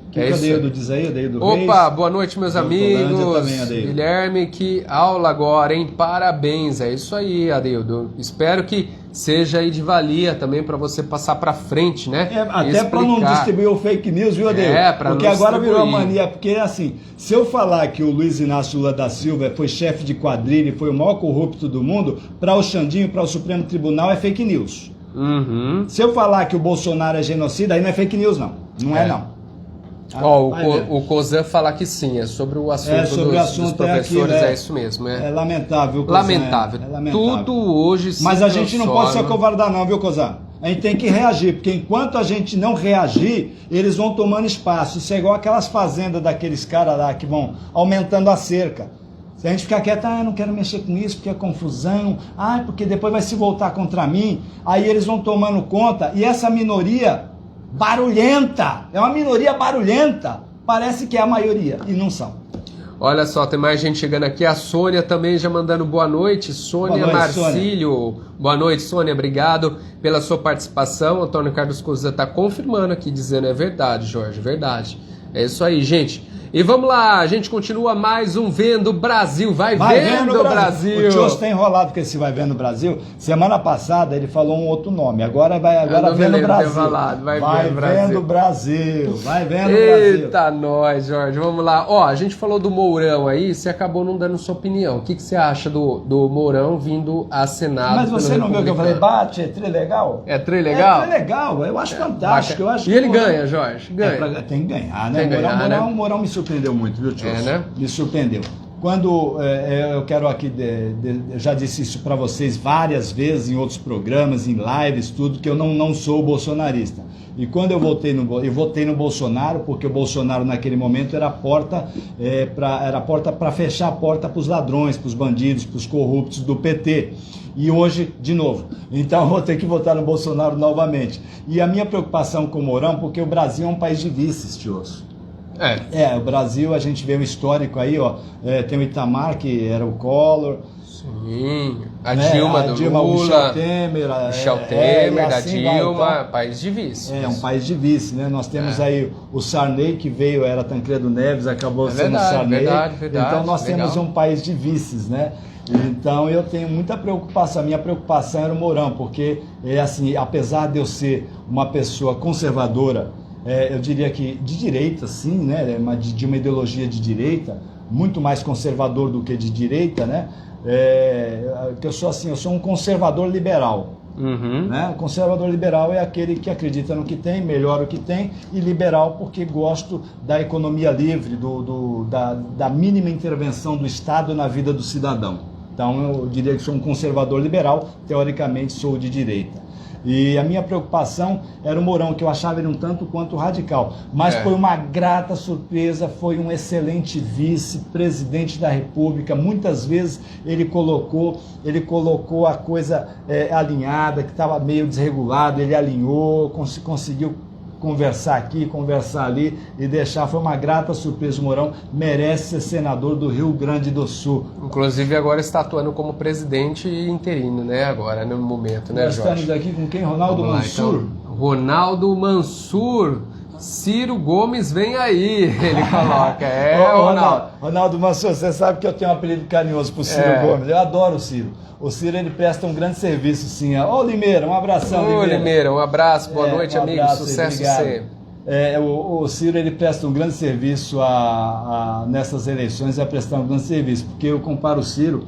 O que o Adeildo diz aí, Adeildo Reis? Opa, boa noite, meus amigos. Também, Guilherme, que aula agora, hein? Parabéns, é isso aí, Adeildo. Espero que seja aí de valia também para você passar para frente, né? Até para não distribuir o fake news, viu, Adeildo? Porque agora virou a mania, porque assim, se eu falar que o Luiz Inácio Lula da Silva foi chefe de quadrilha e foi o maior corrupto do mundo, para o Xandinho, para o Supremo Tribunal é fake news. Se eu falar que o Bolsonaro é genocida, aí não é fake news, não. Não é não. O Cozan fala que sim, é sobre o assunto, dos professores, é isso mesmo. É lamentável, Cozan. Lamentável. Tudo hoje se Mas a gente não pode se acovardar não, viu, Cozan? A gente tem que reagir, porque enquanto a gente não reagir, eles vão tomando espaço. Isso é igual aquelas fazendas daqueles caras lá que vão aumentando a cerca. Se a gente ficar quieto, não quero mexer com isso, porque é confusão, porque depois vai se voltar contra mim, aí eles vão tomando conta, e essa minoria... barulhenta, é uma minoria barulhenta, parece que é a maioria, e não são. Olha só, tem mais gente chegando aqui. A Sônia também já mandando boa noite. Sônia Marcílio. Sônia. Boa noite, Sônia. Obrigado pela sua participação. Antônio Carlos Cousa está confirmando aqui, dizendo é verdade, Jorge, verdade. É isso aí, gente. E vamos lá, a gente continua mais um Vendo Brasil. Vai Vendo Brasil. O Tiosso tem enrolado com esse Vai Vendo Brasil. Semana passada ele falou um outro nome. Agora Vendo Brasil. Vai Vendo Brasil. Vai Vendo Brasil. Eita, nós, Jorge. Vamos lá. Ó, a gente falou do Mourão aí, você acabou não dando sua opinião. O que você acha do Mourão vindo a Senado? Mas você não viu que eu falei, bate, é trilegal? É trilegal? É trilegal, eu acho fantástico. Eu acho e ele ganha, Jorge? Ganha. Tem que ganhar, né? Mourão me surpreendeu muito, viu, Tio? Né? Me surpreendeu. Quando eu quero aqui, eu já disse isso para vocês várias vezes em outros programas, em lives, tudo, que eu não sou bolsonarista. E quando eu votei no Bolsonaro, porque o Bolsonaro naquele momento era a porta para fechar a porta para os ladrões, para os bandidos, para os corruptos do PT. E hoje, de novo. Então eu vou ter que votar no Bolsonaro novamente. E a minha preocupação com o Mourão, porque o Brasil é um país de vices, Tiosso. O Brasil, a gente vê o histórico aí, ó, tem o Itamar, que era o Collor. Sim, a Dilma do Lula, o Michel Temer, da Dilma, país de vice. Um país de vice, né? Nós temos aí o Sarney, que veio, era Tancredo Neves, acabou sendo Sarney. Verdade, então nós temos um país de vices, né? Então eu tenho muita preocupação, a minha preocupação era o Mourão, porque assim, apesar de eu ser uma pessoa conservadora, eu diria que de direita, sim, né? De uma ideologia de direita, muito mais conservador do que de direita, né? Eu sou um conservador liberal. Uhum. Né? O conservador liberal é aquele que acredita no que tem, melhora o que tem, e liberal porque gosto da economia livre, da mínima intervenção do Estado na vida do cidadão. Então eu diria que sou um conservador liberal, teoricamente sou de direita. E a minha preocupação era o Mourão, que eu achava ele um tanto quanto radical. Mas foi uma grata surpresa, foi um excelente vice-presidente da República. Muitas vezes ele colocou a coisa alinhada, que estava meio desregulado, ele alinhou, conseguiu conversar aqui, conversar ali e deixar. Foi uma grata surpresa. O Mourão merece ser senador do Rio Grande do Sul. Inclusive agora está atuando como presidente interino, né? Agora, no momento, né, Jorge? Nós estamos aqui com quem? Ronaldo Mansur? Então, Ronaldo Mansur. Ciro Gomes vem aí, ele coloca. Ronaldo Mansur, você sabe que eu tenho um apelido carinhoso pro Ciro Gomes. Eu adoro o Ciro. O Ciro, ele presta um grande serviço, sim. Ô, Limeira, um abração, Limeira, um abraço, boa noite, amigo, sucesso sempre. O Ciro, ele presta um grande serviço nessas eleições, vai prestar um grande serviço, porque eu comparo o Ciro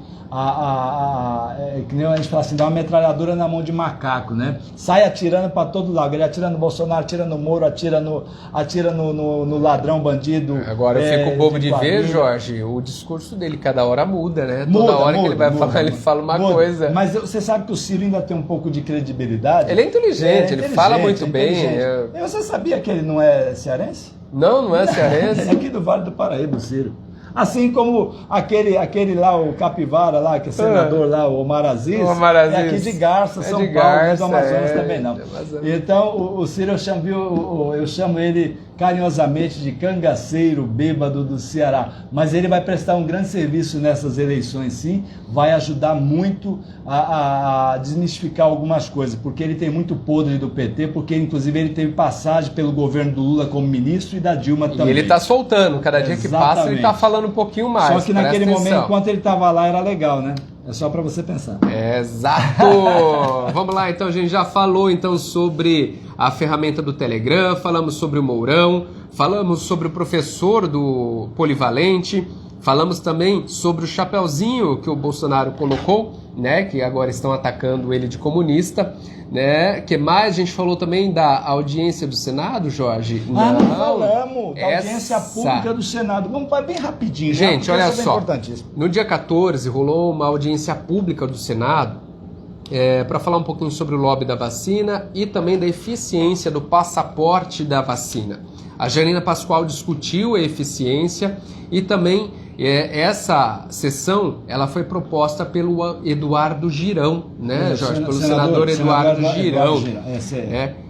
que nem a gente fala assim, dá uma metralhadora na mão de macaco, né? Sai atirando para todo lado, ele atira no Bolsonaro, atira no Moro, atira no ladrão, bandido. Agora eu fico bobo de ver, Jorge, o discurso dele cada hora muda, né? Toda hora que ele vai falar, ele fala uma coisa. Mas você sabe que o Ciro ainda tem um pouco de credibilidade. Ele é inteligente, ele fala muito bem. E você sabia que ele não é cearense? Não é cearense? É aqui do Vale do Paraíba, o Ciro. Assim como aquele lá, o Capivara lá, que é senador lá, o Omar Aziz, é aqui de Garça, São Paulo, mas o Amazonas também não. Então, o Ciro, eu chamo ele carinhosamente de cangaceiro, bêbado do Ceará, mas ele vai prestar um grande serviço nessas eleições, sim, vai ajudar muito a desmistificar algumas coisas, porque ele tem muito podre do PT, porque inclusive ele teve passagem pelo governo do Lula como ministro e da Dilma também. E ele está soltando, cada dia que passa ele está falando um pouquinho mais. Só que naquele momento, enquanto ele estava lá, era legal, né? É só para você pensar. Exato! Vamos lá, então, a gente já falou então sobre a ferramenta do Telegram, falamos sobre o Mourão, falamos sobre o professor do Polivalente, falamos também sobre o chapeuzinho que o Bolsonaro colocou, né, que agora estão atacando ele de comunista, né? Que mais? A gente falou também da audiência do Senado, Jorge? Não falamos da audiência pública do Senado. Vamos para bem rapidinho. Gente, olha só, no dia 14 rolou uma audiência pública do Senado para falar um pouquinho sobre o lobby da vacina e também da eficiência do passaporte da vacina. A Janina Pascoal discutiu a eficiência e também essa sessão ela foi proposta pelo Eduardo Girão, né, Jorge? Pelo senador Eduardo Girão.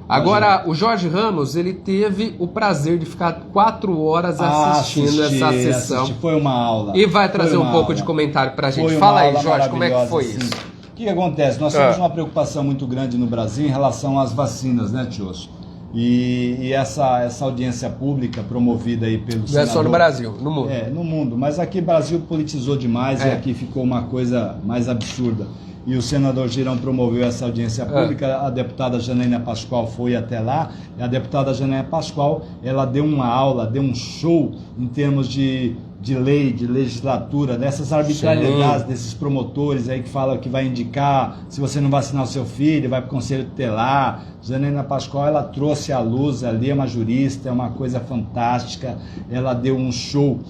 Agora, o Jorge Ramos, ele teve o prazer de ficar 4 horas assistindo essa sessão. Foi uma aula. E vai trazer um pouco de comentário pra gente. Fala aí, Jorge, como é que foi isso? O que acontece? Nós temos uma preocupação muito grande no Brasil em relação às vacinas, né, Tiosso? E essa audiência pública promovida aí pelo senador... Não é só no Brasil, no mundo. No mundo. Mas aqui o Brasil politizou demais e aqui ficou uma coisa mais absurda. E o senador Girão promoveu essa audiência pública, a deputada Janaína Pascoal foi até lá, e a deputada Janaína Pascoal, ela deu uma aula, deu um show em termos de lei, de legislatura, dessas arbitrariedades desses promotores aí que falam que vai indicar, se você não vacinar o seu filho, vai para o conselho tutelar. Janaína Pascoal, ela trouxe à luz ali, é uma jurista, é uma coisa fantástica, ela deu um show.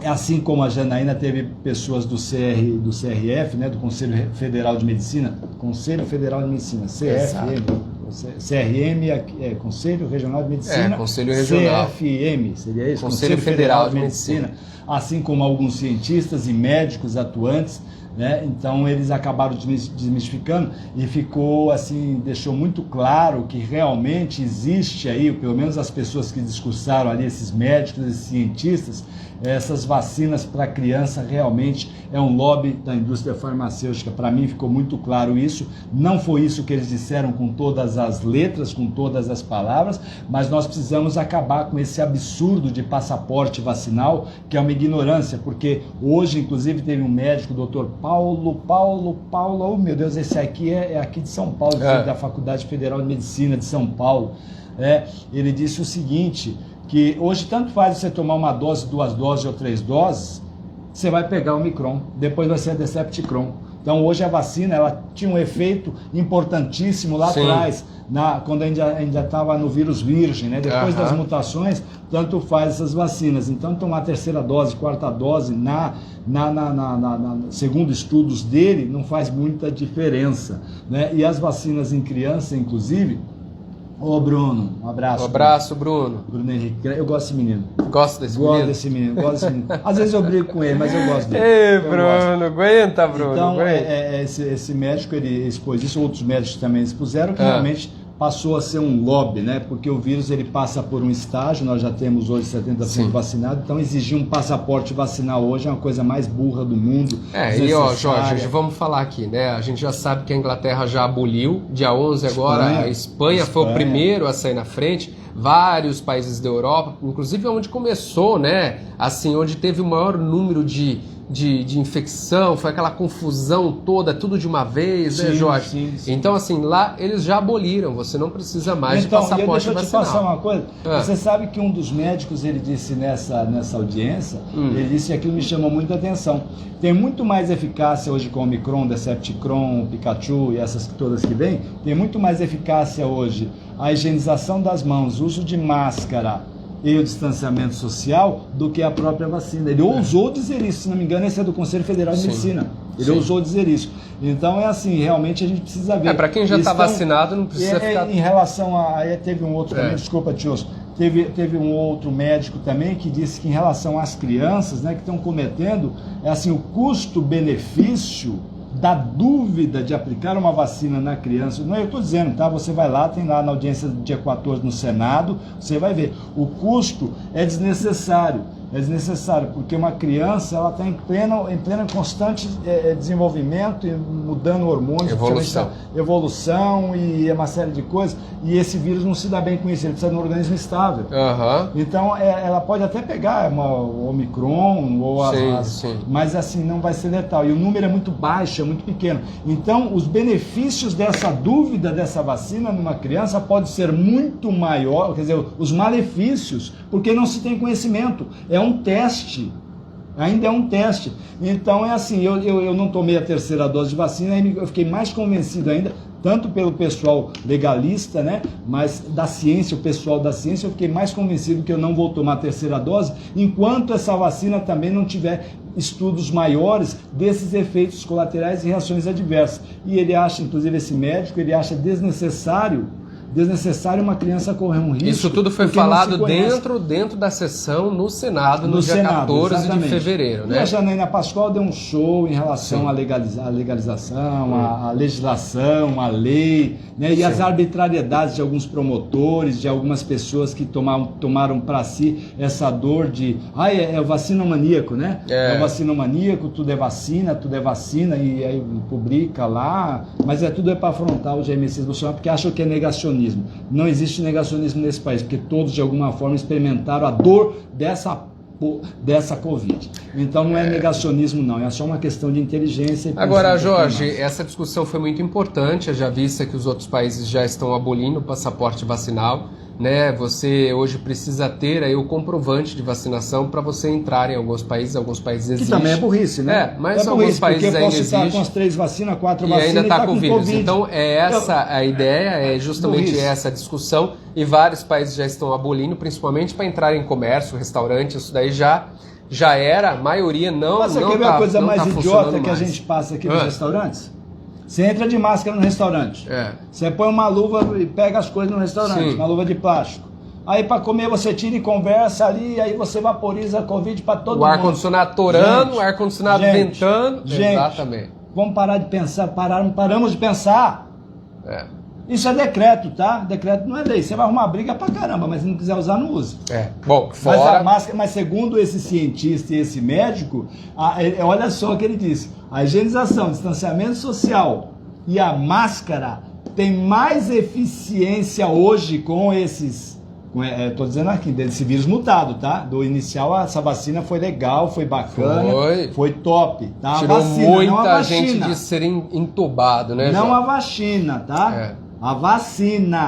Assim como a Janaína, teve pessoas do CRF, né, do Conselho Federal de Medicina, Conselho Federal de Medicina, CFM, CRM, Conselho Regional de Medicina, Conselho Regional. CFM, seria isso? Conselho Federal de Medicina. Assim como alguns cientistas e médicos atuantes, né? Então eles acabaram desmistificando e ficou assim, deixou muito claro que realmente existe aí, pelo menos as pessoas que discursaram ali, esses médicos, esses cientistas, essas vacinas para criança realmente é um lobby da indústria farmacêutica. Para mim ficou muito claro isso. Não foi isso que eles disseram com todas as letras, com todas as palavras, mas nós precisamos acabar com esse absurdo de passaporte vacinal, que é uma ignorância, porque hoje, inclusive, teve um médico, o doutor Paulo, oh meu Deus, esse aqui é aqui de São Paulo, da Faculdade Federal de Medicina de São Paulo. Ele disse o seguinte, que hoje tanto faz você tomar uma dose, 2 doses ou 3 doses, você vai pegar o Omicron, depois vai ser a Decepticron. Então hoje a vacina, ela tinha um efeito importantíssimo lá atrás, quando ainda estava no vírus virgem, né? Depois das mutações, tanto faz essas vacinas. Então tomar a 3ª dose, 4ª dose, segundo estudos dele, não faz muita diferença, né? E as vacinas em criança, inclusive... Ô Bruno, um abraço. Um abraço, Bruno. Bruno Henrique, eu gosto desse menino. Gosto desse menino? Gosto desse menino. Às vezes eu brigo com ele, mas eu gosto dele. Ei, Bruno, aguenta, Bruno. Então, esse médico, ele expôs isso, outros médicos também expuseram, que realmente passou a ser um lobby, né? Porque o vírus, ele passa por um estágio, nós já temos hoje 70% vacinado, então exigir um passaporte vacinal hoje é uma coisa mais burra do mundo. E ó, Jorge, vamos falar aqui, né? A gente já sabe que a Inglaterra já aboliu, dia 11 agora, a Espanha foi o primeiro a sair na frente, vários países da Europa, inclusive onde começou, né? Assim, onde teve o maior número de infecção, foi aquela confusão toda, tudo de uma vez, né, Jorge? Sim. Então, assim, lá eles já aboliram, você não precisa mais de passaporte vacinal. Deixa eu te passar uma coisa, você sabe que um dos médicos, ele disse nessa audiência, ele disse, aquilo me chamou muita atenção, tem muito mais eficácia hoje com o Omicron, Decepticron, Pikachu e essas todas que vêm, tem muito mais eficácia hoje a higienização das mãos, uso de máscara, e o distanciamento social do que a própria vacina. Ele ousou dizer isso, se não me engano, esse é do Conselho Federal de Medicina. Ele ousou dizer isso. Então é assim, realmente a gente precisa ver. Para quem já está vacinado, não precisa ficar... Em relação a... Aí teve um outro também, desculpa, Tiosso, teve um outro médico também que disse que em relação às crianças, né, que estão cometendo, assim, o custo-benefício da dúvida de aplicar uma vacina na criança, não, eu estou dizendo, tá? Você vai lá, tem lá na audiência do dia 14 no Senado, você vai ver, o custo é desnecessário, porque uma criança, ela está em plena constante desenvolvimento, e mudando hormônios, evolução e uma série de coisas, e esse vírus não se dá bem com isso, ele precisa de um organismo estável. Então, ela pode até pegar uma Omicron, ou mas assim, não vai ser letal, e o número é muito baixo, é muito pequeno. Então, os benefícios dessa dúvida dessa vacina numa criança pode ser muito maior, quer dizer, os malefícios, porque não se tem conhecimento. É um teste, ainda é um teste. Então é assim, eu não tomei a 3ª dose de vacina, aí eu fiquei mais convencido ainda, tanto pelo pessoal legalista, né, mas da ciência, o pessoal da ciência, eu fiquei mais convencido que eu não vou tomar a 3ª dose, enquanto essa vacina também não tiver estudos maiores desses efeitos colaterais e reações adversas. E ele acha, inclusive esse médico, ele acha desnecessário desnecessário uma criança correr um risco. Isso tudo foi falado dentro da sessão no Senado, no dia Senado, 14 exatamente. De fevereiro. Né? E a Janaína Pascoal deu um show em relação à legalização, à legislação, à lei, né? E as arbitrariedades de alguns promotores, de algumas pessoas que tomaram para si essa dor de é o vacinomaníaco, né? É o vacinomaníaco, tudo é vacina, e aí publica lá, mas tudo para afrontar o Jair Messias Bolsonaro, porque acham que é negacionismo. Não existe negacionismo nesse país, porque todos de alguma forma experimentaram a dor dessa Covid. Então não é negacionismo não, é só uma questão de inteligência. Agora, Jorge, essa discussão foi muito importante, já vista que os outros países já estão abolindo o passaporte vacinal, né? Você hoje precisa ter aí o comprovante de vacinação para você entrar em alguns países existe. Que também é burrice, né? Mas alguns países ainda existe. Porque eu posso estar com as 3 vacinas, 4 vacinas e ainda está com vírus. Então a ideia, é justamente essa discussão, e vários países já estão abolindo, principalmente para entrar em comércio, restaurante, isso daí já era, a maioria não. Mas você quer ver a coisa mais idiota que a gente passa aqui nos restaurantes? Você entra de máscara no restaurante. Você põe uma luva e pega as coisas no restaurante, uma luva de plástico. Aí para comer você tira e conversa ali, aí você vaporiza a Covid para todo mundo. O ar-condicionado torando, o ar-condicionado ventando. Exatamente. Vamos parar de pensar, paramos de pensar. Isso é decreto, tá? Decreto não é lei. Você vai arrumar briga pra caramba, mas se não quiser usar, não use. Bom, fora... Mas segundo esse cientista e esse médico, olha só o que ele disse. A higienização, o distanciamento social e a máscara tem mais eficiência hoje com esses... Estou dizendo aqui, desse vírus mutado, tá? Do inicial, essa vacina foi legal, foi bacana, foi top, tá? Tirou a vacina, muita gente de ser entubado, né, Não a vacina, tá? A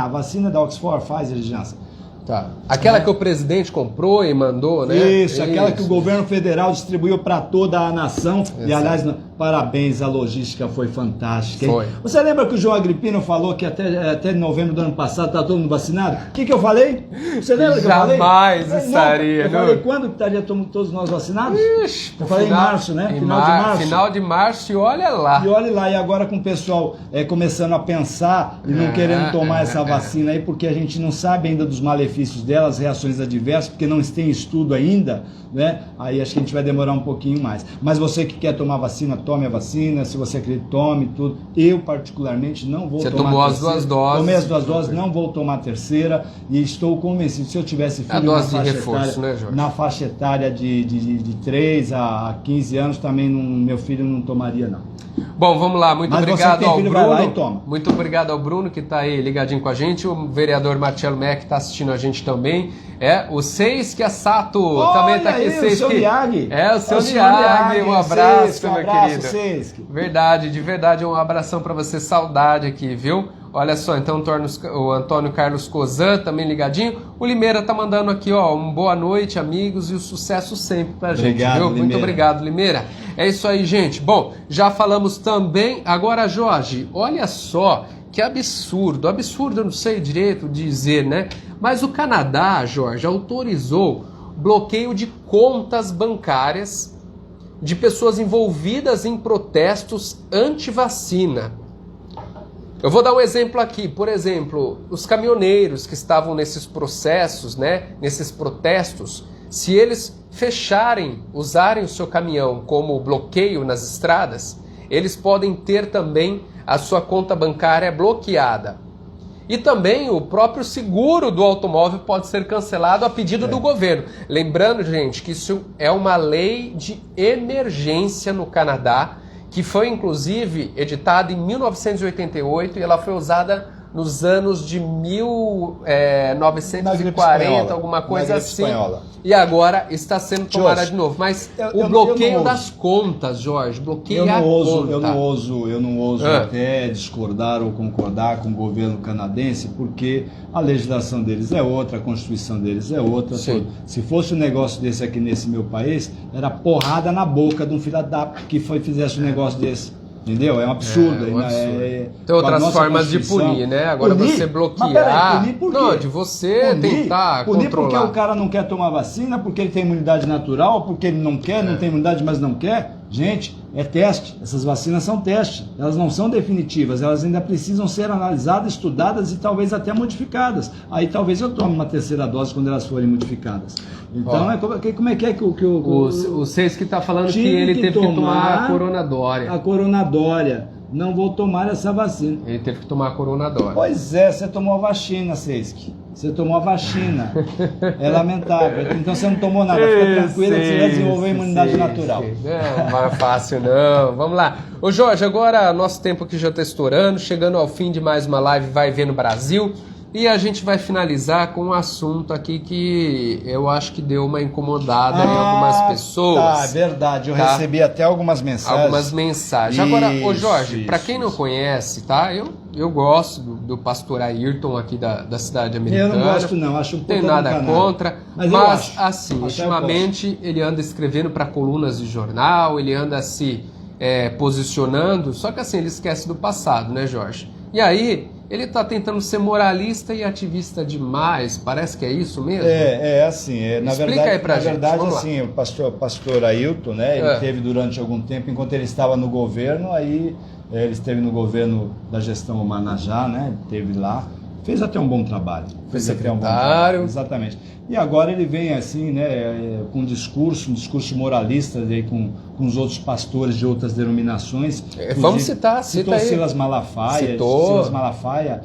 vacina da Oxford, Pfizer e Janssen. Tá. Aquela que o presidente comprou e mandou, né? Isso, aquela que o governo federal distribuiu para toda a nação. Exato. E, aliás, parabéns, a logística foi fantástica. Foi. Você lembra que o João Agripino falou que até novembro do ano passado está todo mundo vacinado? O que eu falei? Você lembra que eu falei? Jamais estaria. Eu falei quando que estaria todos nós vacinados? Ixi, eu falei em março, né? Final de março. Final de março e olha lá. E agora com o pessoal começando a pensar e não querendo tomar essa vacina aí, porque a gente não sabe ainda dos malefícios dela, as reações adversas, porque não tem estudo ainda, né? Aí acho que a gente vai demorar um pouquinho mais. Mas você que quer tomar vacina, tome a vacina. Se você acredita, tome tudo. Eu, particularmente, não vou tomar a terceira. Você tomou as 2 doses? Tomei as 2 doses, não vou tomar a terceira. E estou convencido, se eu tivesse filho na faixa etária de 3 a 15 anos, também meu filho não tomaria, não. Bom, vamos lá. Muito obrigado ao Bruno. Vai lá e toma. Muito obrigado ao Bruno, que está aí ligadinho com a gente. O vereador Marcelo Mack está assistindo a gente também. O Seisky Sato também está aqui. O seu Miyagi. O seu Miyagi. Um abraço, meu querido. Seisky. Verdade, de verdade, um abração para você. Saudade aqui, viu? Olha só, então o Antônio Carlos Cozan também ligadinho. O Limeira tá mandando aqui, boa noite, amigos, e o sucesso sempre pra gente, viu? Limeira. Muito obrigado, Limeira. É isso aí, gente. Bom, já falamos também. Agora, Jorge, olha só que absurdo. Absurdo, eu não sei direito dizer, né? Mas o Canadá, Jorge, autorizou bloqueio de contas bancárias de pessoas envolvidas em protestos anti-vacina. Eu vou dar um exemplo aqui, por exemplo, os caminhoneiros que estavam nesses processos, né, nesses protestos, se eles usarem o seu caminhão como bloqueio nas estradas, eles podem ter também a sua conta bancária bloqueada. E também o próprio seguro do automóvel pode ser cancelado a pedido do governo. Lembrando, gente, que isso é uma lei de emergência no Canadá, que foi, inclusive, editada em 1988 e ela foi usada nos anos de 1940, alguma coisa assim. E agora está sendo tomada de novo. Mas o bloqueio das contas, Jorge, bloqueia a conta. Eu não ouso até discordar ou concordar com o governo canadense, porque a legislação deles é outra, a Constituição deles é outra. Se fosse um negócio desse aqui nesse meu país, era porrada na boca de um filho da que fizesse um negócio desse. Entendeu? É um absurdo. Tem outras formas de punir, né? Agora você bloquear. Punir por quê? Não, de você tentar punir controlar. Porque o cara não quer tomar vacina, porque ele tem imunidade natural, porque ele não quer, não tem imunidade, mas não quer. Gente, é teste. Essas vacinas são teste. Elas não são definitivas. Elas ainda precisam ser analisadas, estudadas e talvez até modificadas. Aí talvez eu tome uma terceira dose quando elas forem modificadas. Então, como é que o Seis que está falando que ele teve que tomar a Coronadória. A Coronadória. Não vou tomar essa vacina. Ele teve que tomar a Coronadória. Pois é, você tomou a vacina, Seiski. Você tomou a vacina. É lamentável. Então você não tomou nada. Fica tranquilo que você vai desenvolver a imunidade natural. Não é fácil não. Vamos lá. Ô Jorge, agora nosso tempo aqui já está estourando. Chegando ao fim de mais uma live Vai Ver no Brasil. E a gente vai finalizar com um assunto aqui que eu acho que deu uma incomodada em algumas pessoas. Tá, verdade. Eu recebi até algumas mensagens. Algumas mensagens. Agora, ô Jorge, para quem não conhece, tá? Eu gosto do pastor Ayrton aqui da cidade americana. Eu não gosto não, acho um pouco. Não tenho nada contra. Mas assim, ultimamente ele anda escrevendo para colunas de jornal, ele anda se posicionando, só que assim, ele esquece do passado, né, Jorge? E aí, ele está tentando ser moralista e ativista demais, parece que é isso mesmo? Assim, Explica aí pra gente. Na verdade, assim, o pastor Ayrton, né, ele teve durante algum tempo, enquanto ele estava no governo, aí ele esteve no governo da gestão Manajá, né, teve lá, fez até um bom trabalho. Fez até um bom trabalho. Exatamente. E agora ele vem assim, né, com um discurso moralista aí, com os outros pastores de outras denominações. Vamos citar, citou Silas Malafaia. Silas Malafaia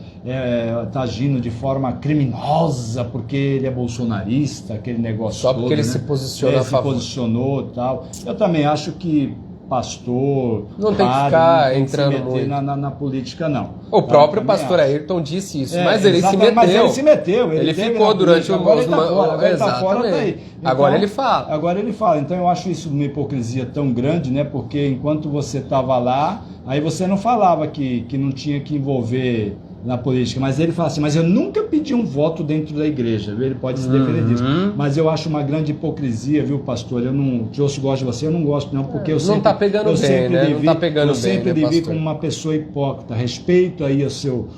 está agindo de forma criminosa porque ele é bolsonarista, aquele negócio só porque todo, ele né? se posicionou a favor. Se posicionou e tal. Eu também acho que pastor não tem que ficar entrando se meter na política, não. O próprio pastor Ayrton disse isso, mas ele se meteu. Mas ele se meteu. Ele ficou durante o... Agora ele está fora, tá aí. Então, agora ele fala. Agora ele fala. Então eu acho isso uma hipocrisia tão grande, né? Porque enquanto você estava lá, aí você não falava que não tinha que envolver na política, mas ele fala assim, mas eu nunca pedi um voto dentro da igreja, viu? Ele pode se defender disso, mas eu acho uma grande hipocrisia, viu, pastor? Eu não, que eu gosto de você, eu não gosto não, porque eu sempre... Não tá pegando bem, né? Não tá pegando bem, eu sempre né, vivi como uma pessoa hipócrita, respeito aí o seu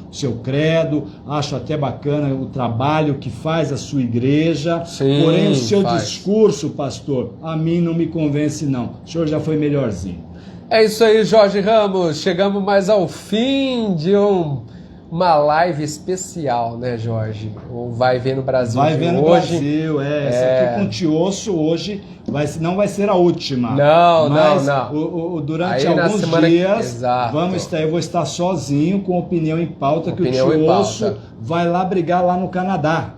credo, acho até bacana o trabalho que faz a sua igreja, sim, porém o seu discurso, pastor, a mim não me convence não, o senhor já foi melhorzinho. É isso aí, Jorge Ramos, chegamos mais ao fim de uma live especial, né, Jorge? O Vai Ver no Brasil Vai Ver no hoje. Brasil, essa aqui com o Tiosso hoje não vai ser a última. Não. Durante alguns dias, eu vou estar sozinho com Opinião em Pauta, que o Tiosso vai lá brigar lá no Canadá.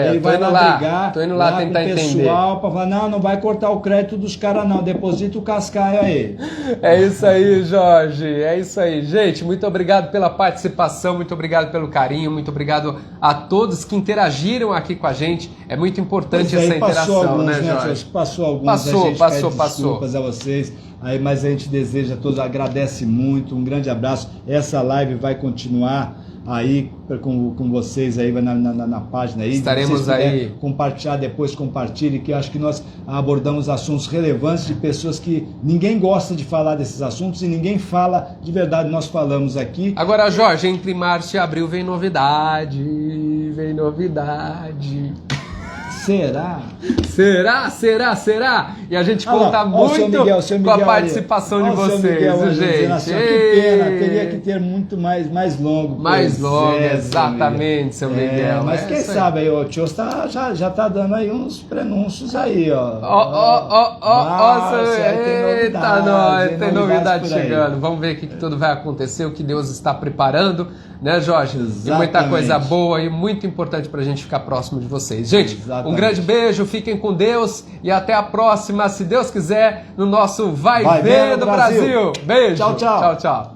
Ele vai lá brigar tô indo lá tentar com o pessoal para falar, não vai cortar o crédito dos caras não, deposita o cascaio aí. É isso aí, Jorge, é isso aí. Gente, muito obrigado pela participação, muito obrigado pelo carinho, muito obrigado a todos que interagiram aqui com a gente. É muito importante essa interação, né, Jorge? Passou alguns, passou. Desculpas a vocês, aí, mas a gente deseja a todos, agradece muito, um grande abraço. Essa live vai continuar aí com vocês aí na página aí. Estaremos aí. Compartilhar depois, compartilhe, que eu acho que nós abordamos assuntos relevantes de pessoas que ninguém gosta de falar desses assuntos e ninguém fala de verdade, nós falamos aqui. Agora, Jorge, entre março e abril vem novidade. Será? E a gente conta muito com a participação de vocês, gente. Assim, que pena, teria que ter muito mais longo. Mais longo, exatamente, seu Miguel. Mas quem sabe aí, o tio já tá dando aí uns prenúncios aí, ó. Eita, nós, tem novidade chegando. Vamos ver o que tudo vai acontecer, o que Deus está preparando, né, Jorge? Exatamente. E muita coisa boa e muito importante pra gente ficar próximo de vocês. Gente, um grande beijo, fiquem com Deus e até a próxima, se Deus quiser, no nosso Vai Ver no Brasil. Beijo. Tchau. Tchau.